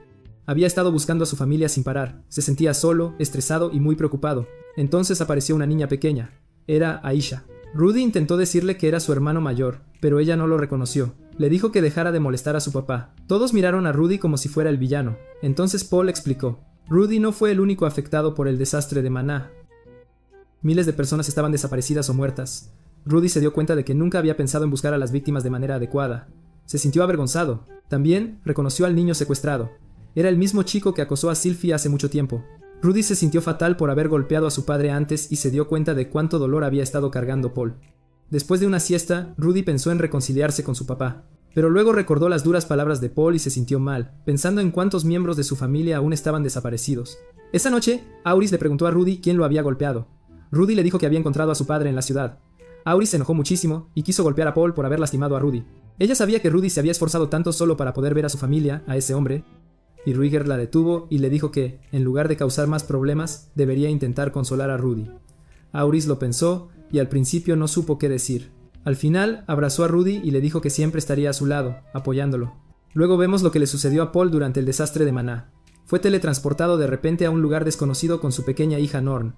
Había estado buscando a su familia sin parar. Se sentía solo, estresado y muy preocupado. Entonces apareció una niña pequeña. Era Aisha. Rudy intentó decirle que era su hermano mayor, pero ella no lo reconoció. Le dijo que dejara de molestar a su papá. Todos miraron a Rudy como si fuera el villano. Entonces Paul explicó. Rudy no fue el único afectado por el desastre de Maná. Miles de personas estaban desaparecidas o muertas. Rudy se dio cuenta de que nunca había pensado en buscar a las víctimas de manera adecuada. Se sintió avergonzado. También reconoció al niño secuestrado. Era el mismo chico que acosó a Sylphie hace mucho tiempo. Rudy se sintió fatal por haber golpeado a su padre antes y se dio cuenta de cuánto dolor había estado cargando Paul. Después de una siesta, Rudy pensó en reconciliarse con su papá. Pero luego recordó las duras palabras de Paul y se sintió mal, pensando en cuántos miembros de su familia aún estaban desaparecidos. Esa noche, Auris le preguntó a Rudy quién lo había golpeado. Rudy le dijo que había encontrado a su padre en la ciudad. Auris se enojó muchísimo y quiso golpear a Paul por haber lastimado a Rudy. Ella sabía que Rudy se había esforzado tanto solo para poder ver a su familia, a ese hombre, y Ruigerd la detuvo y le dijo que, en lugar de causar más problemas, debería intentar consolar a Rudy. Auris lo pensó y al principio no supo qué decir. Al final, abrazó a Rudy y le dijo que siempre estaría a su lado, apoyándolo. Luego vemos lo que le sucedió a Paul durante el desastre de Maná. Fue teletransportado de repente a un lugar desconocido con su pequeña hija Norn.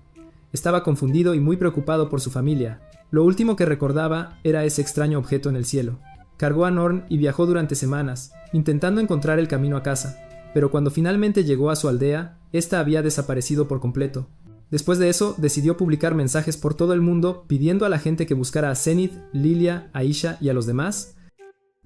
Estaba confundido y muy preocupado por su familia. Lo último que recordaba era ese extraño objeto en el cielo. Cargó a Norn y viajó durante semanas, intentando encontrar el camino a casa. Pero cuando finalmente llegó a su aldea, esta había desaparecido por completo. Después de eso, decidió publicar mensajes por todo el mundo pidiendo a la gente que buscara a Zenith, Lilia, Aisha y a los demás.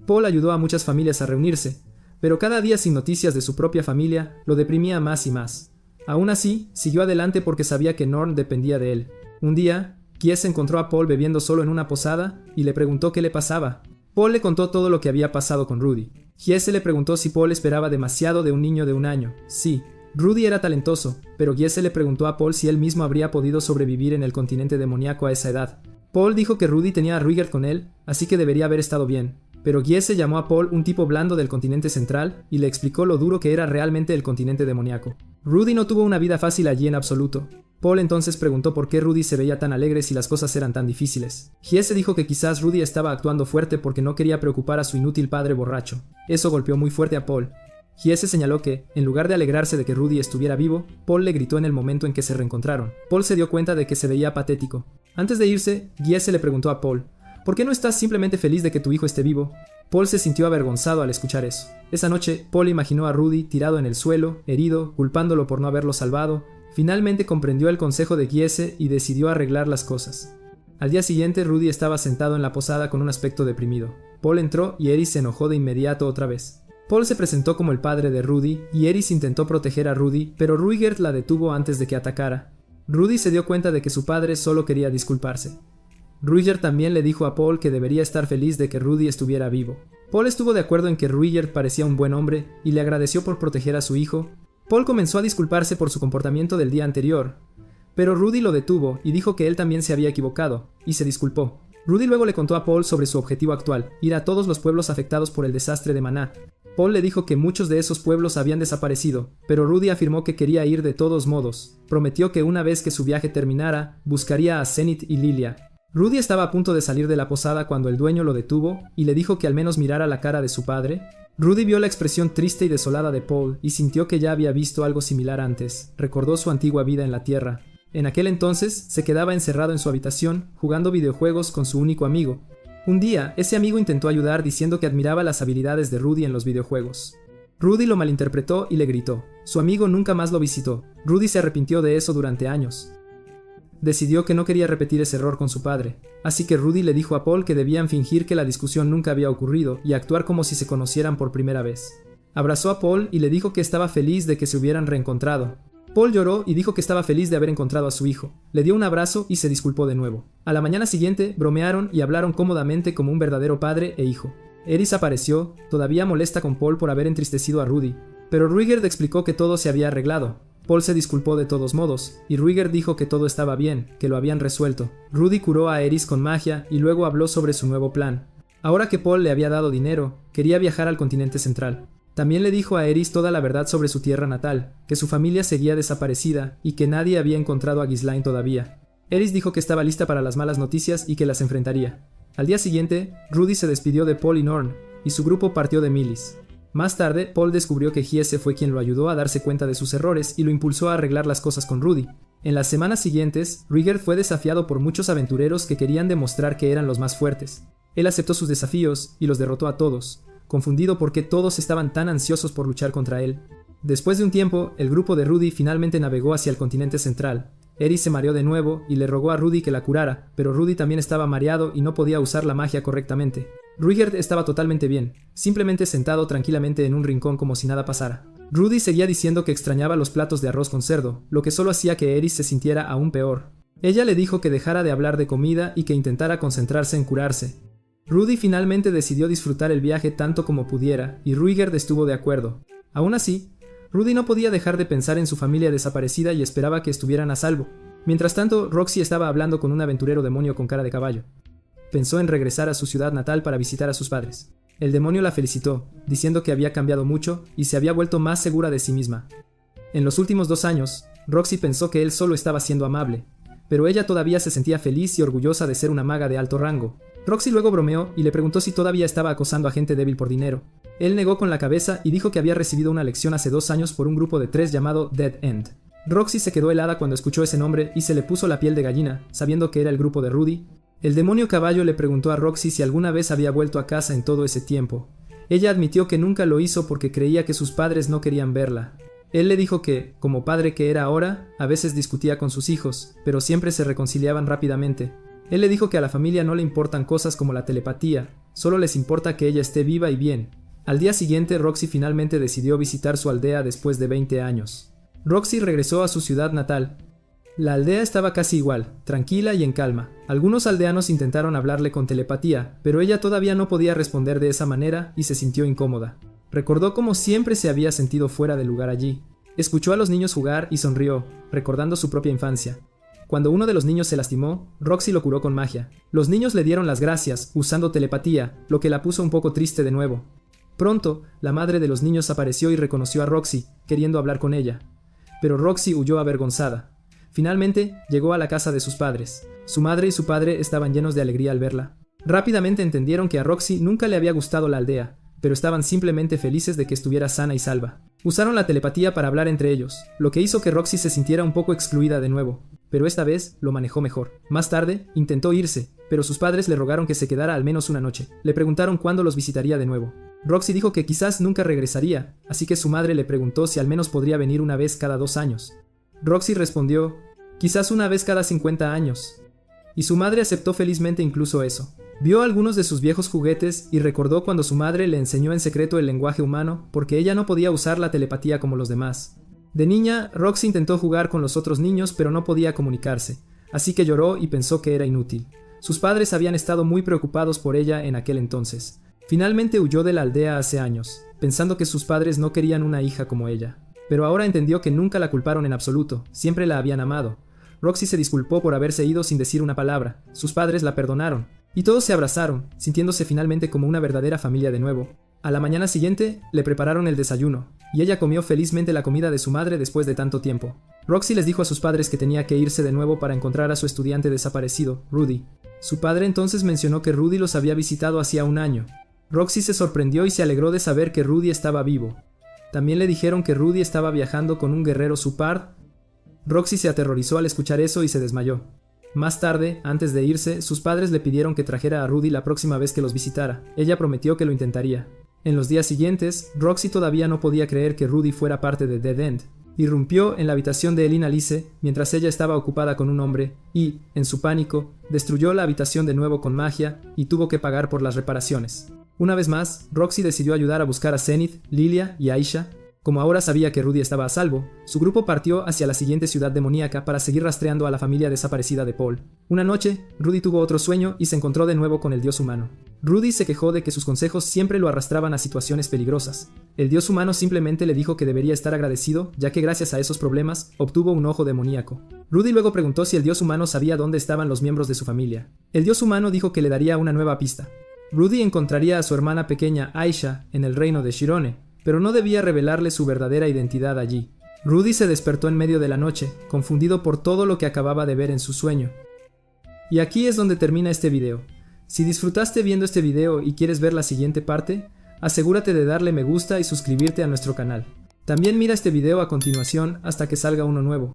Paul ayudó a muchas familias a reunirse, pero cada día sin noticias de su propia familia lo deprimía más y más. Aún así, siguió adelante porque sabía que Norn dependía de él. Un día, Giese encontró a Paul bebiendo solo en una posada y le preguntó qué le pasaba. Paul le contó todo lo que había pasado con Rudy. Giese le preguntó si Paul esperaba demasiado de un niño de 1 año. Sí, Rudy era talentoso, pero Giese le preguntó a Paul si él mismo habría podido sobrevivir en el continente demoníaco a esa edad. Paul dijo que Rudy tenía a Ruigert con él, así que debería haber estado bien. Pero Giese llamó a Paul un tipo blando del continente central y le explicó lo duro que era realmente el continente demoníaco. Rudy no tuvo una vida fácil allí en absoluto. Paul entonces preguntó por qué Rudy se veía tan alegre si las cosas eran tan difíciles. Giese dijo que quizás Rudy estaba actuando fuerte porque no quería preocupar a su inútil padre borracho. Eso golpeó muy fuerte a Paul. Giese señaló que, en lugar de alegrarse de que Rudy estuviera vivo, Paul le gritó en el momento en que se reencontraron. Paul se dio cuenta de que se veía patético. Antes de irse, Giese le preguntó a Paul: ¿por qué no estás simplemente feliz de que tu hijo esté vivo? Paul se sintió avergonzado al escuchar eso. Esa noche, Paul imaginó a Rudy tirado en el suelo, herido, culpándolo por no haberlo salvado. Finalmente comprendió el consejo de Giese y decidió arreglar las cosas. Al día siguiente, Rudy estaba sentado en la posada con un aspecto deprimido. Paul entró y Eris se enojó de inmediato otra vez. Paul se presentó como el padre de Rudy y Eris intentó proteger a Rudy, pero Ruigert la detuvo antes de que atacara. Rudy se dio cuenta de que su padre solo quería disculparse. Ruigert también le dijo a Paul que debería estar feliz de que Rudy estuviera vivo. Paul estuvo de acuerdo en que Ruigert parecía un buen hombre y le agradeció por proteger a su hijo. Paul comenzó a disculparse por su comportamiento del día anterior, pero Rudy lo detuvo y dijo que él también se había equivocado, y se disculpó. Rudy luego le contó a Paul sobre su objetivo actual, ir a todos los pueblos afectados por el desastre de Maná. Paul le dijo que muchos de esos pueblos habían desaparecido, pero Rudy afirmó que quería ir de todos modos. Prometió que una vez que su viaje terminara, buscaría a Zenith y Lilia. Rudy estaba a punto de salir de la posada cuando el dueño lo detuvo y le dijo que al menos mirara la cara de su padre. Rudy vio la expresión triste y desolada de Paul y sintió que ya había visto algo similar antes. Recordó su antigua vida en la Tierra. En aquel entonces, se quedaba encerrado en su habitación, jugando videojuegos con su único amigo. Un día, ese amigo intentó ayudar diciendo que admiraba las habilidades de Rudy en los videojuegos. Rudy lo malinterpretó y le gritó. Su amigo nunca más lo visitó. Rudy se arrepintió de eso durante años. Decidió que no quería repetir ese error con su padre, así que Rudy le dijo a Paul que debían fingir que la discusión nunca había ocurrido y actuar como si se conocieran por primera vez. Abrazó a Paul y le dijo que estaba feliz de que se hubieran reencontrado. Paul lloró y dijo que estaba feliz de haber encontrado a su hijo. Le dio un abrazo y se disculpó de nuevo. A la mañana siguiente, bromearon y hablaron cómodamente como un verdadero padre e hijo. Eris apareció, todavía molesta con Paul por haber entristecido a Rudy, pero Ruigert explicó que todo se había arreglado. Paul se disculpó de todos modos, y Ruigert dijo que todo estaba bien, que lo habían resuelto. Rudy curó a Eris con magia y luego habló sobre su nuevo plan. Ahora que Paul le había dado dinero, quería viajar al continente central. También le dijo a Eris toda la verdad sobre su tierra natal, que su familia seguía desaparecida y que nadie había encontrado a Ghislain todavía. Eris dijo que estaba lista para las malas noticias y que las enfrentaría. Al día siguiente, Rudy se despidió de Paul y Norn, y su grupo partió de Milis. Más tarde, Paul descubrió que Giese fue quien lo ayudó a darse cuenta de sus errores y lo impulsó a arreglar las cosas con Rudy. En las semanas siguientes, Ruigert fue desafiado por muchos aventureros que querían demostrar que eran los más fuertes. Él aceptó sus desafíos y los derrotó a todos, confundido porque todos estaban tan ansiosos por luchar contra él. Después de un tiempo, el grupo de Rudy finalmente navegó hacia el continente central. Eris se mareó de nuevo y le rogó a Rudy que la curara, pero Rudy también estaba mareado y no podía usar la magia correctamente. Ruigert estaba totalmente bien, simplemente sentado tranquilamente en un rincón como si nada pasara. Rudy seguía diciendo que extrañaba los platos de arroz con cerdo, lo que solo hacía que Eris se sintiera aún peor. Ella le dijo que dejara de hablar de comida y que intentara concentrarse en curarse. Rudy finalmente decidió disfrutar el viaje tanto como pudiera, y Ruigert estuvo de acuerdo. Aún así, Rudy no podía dejar de pensar en su familia desaparecida y esperaba que estuvieran a salvo. Mientras tanto, Roxy estaba hablando con un aventurero demonio con cara de caballo. Pensó en regresar a su ciudad natal para visitar a sus padres. El demonio la felicitó, diciendo que había cambiado mucho y se había vuelto más segura de sí misma. En los últimos 2 años, Roxy pensó que él solo estaba siendo amable, pero ella todavía se sentía feliz y orgullosa de ser una maga de alto rango. Roxy luego bromeó y le preguntó si todavía estaba acosando a gente débil por dinero. Él negó con la cabeza y dijo que había recibido una lección hace 2 años por un grupo de 3 llamado Dead End. Roxy se quedó helada cuando escuchó ese nombre y se le puso la piel de gallina, sabiendo que era el grupo de Rudy. El demonio caballo le preguntó a Roxy si alguna vez había vuelto a casa en todo ese tiempo. Ella admitió que nunca lo hizo porque creía que sus padres no querían verla. Él le dijo que, como padre que era ahora, a veces discutía con sus hijos, pero siempre se reconciliaban rápidamente. Él le dijo que a la familia no le importan cosas como la telepatía, solo les importa que ella esté viva y bien. Al día siguiente, Roxy finalmente decidió visitar su aldea después de 20 años. Roxy regresó a su ciudad natal. La aldea estaba casi igual, tranquila y en calma. Algunos aldeanos intentaron hablarle con telepatía, pero ella todavía no podía responder de esa manera y se sintió incómoda. Recordó cómo siempre se había sentido fuera de lugar allí. Escuchó a los niños jugar y sonrió, recordando su propia infancia. Cuando uno de los niños se lastimó, Roxy lo curó con magia. Los niños le dieron las gracias, usando telepatía, lo que la puso un poco triste de nuevo. Pronto, la madre de los niños apareció y reconoció a Roxy, queriendo hablar con ella. Pero Roxy huyó avergonzada. Finalmente, llegó a la casa de sus padres. Su madre y su padre estaban llenos de alegría al verla. Rápidamente entendieron que a Roxy nunca le había gustado la aldea, pero estaban simplemente felices de que estuviera sana y salva. Usaron la telepatía para hablar entre ellos, lo que hizo que Roxy se sintiera un poco excluida de nuevo, pero esta vez lo manejó mejor. Más tarde, intentó irse, pero sus padres le rogaron que se quedara al menos una noche. Le preguntaron cuándo los visitaría de nuevo. Roxy dijo que quizás nunca regresaría, así que su madre le preguntó si al menos podría venir una vez cada 2 años. Roxy respondió, quizás una vez cada 50 años. Y su madre aceptó felizmente incluso eso. Vio algunos de sus viejos juguetes y recordó cuando su madre le enseñó en secreto el lenguaje humano porque ella no podía usar la telepatía como los demás. De niña, Roxy intentó jugar con los otros niños pero no podía comunicarse, así que lloró y pensó que era inútil. Sus padres habían estado muy preocupados por ella en aquel entonces. Finalmente huyó de la aldea hace años, pensando que sus padres no querían una hija como ella. Pero ahora entendió que nunca la culparon en absoluto, siempre la habían amado. Roxy se disculpó por haberse ido sin decir una palabra, sus padres la perdonaron, y todos se abrazaron, sintiéndose finalmente como una verdadera familia de nuevo. A la mañana siguiente, le prepararon el desayuno, y ella comió felizmente la comida de su madre después de tanto tiempo. Roxy les dijo a sus padres que tenía que irse de nuevo para encontrar a su estudiante desaparecido, Rudy. Su padre entonces mencionó que Rudy los había visitado hacía 1 año. Roxy se sorprendió y se alegró de saber que Rudy estaba vivo. También le dijeron que Rudy estaba viajando con un guerrero Supard. Roxy se aterrorizó al escuchar eso y se desmayó. Más tarde, antes de irse, sus padres le pidieron que trajera a Rudy la próxima vez que los visitara. Ella prometió que lo intentaría. En los días siguientes, Roxy todavía no podía creer que Rudy fuera parte de Dead End. Irrumpió en la habitación de Elina Alice mientras ella estaba ocupada con un hombre y, en su pánico, destruyó la habitación de nuevo con magia y tuvo que pagar por las reparaciones. Una vez más, Roxy decidió ayudar a buscar a Zenith, Lilia y Aisha. Como ahora sabía que Rudy estaba a salvo, su grupo partió hacia la siguiente ciudad demoníaca para seguir rastreando a la familia desaparecida de Paul. Una noche, Rudy tuvo otro sueño y se encontró de nuevo con el dios humano. Rudy se quejó de que sus consejos siempre lo arrastraban a situaciones peligrosas. El dios humano simplemente le dijo que debería estar agradecido, ya que gracias a esos problemas, obtuvo un ojo demoníaco. Rudy luego preguntó si el dios humano sabía dónde estaban los miembros de su familia. El dios humano dijo que le daría una nueva pista. Rudy encontraría a su hermana pequeña Aisha en el reino de Shirone, pero no debía revelarle su verdadera identidad allí. Rudy se despertó en medio de la noche, confundido por todo lo que acababa de ver en su sueño. Y aquí es donde termina este video. Si disfrutaste viendo este video y quieres ver la siguiente parte, asegúrate de darle me gusta y suscribirte a nuestro canal. También mira este video a continuación hasta que salga uno nuevo.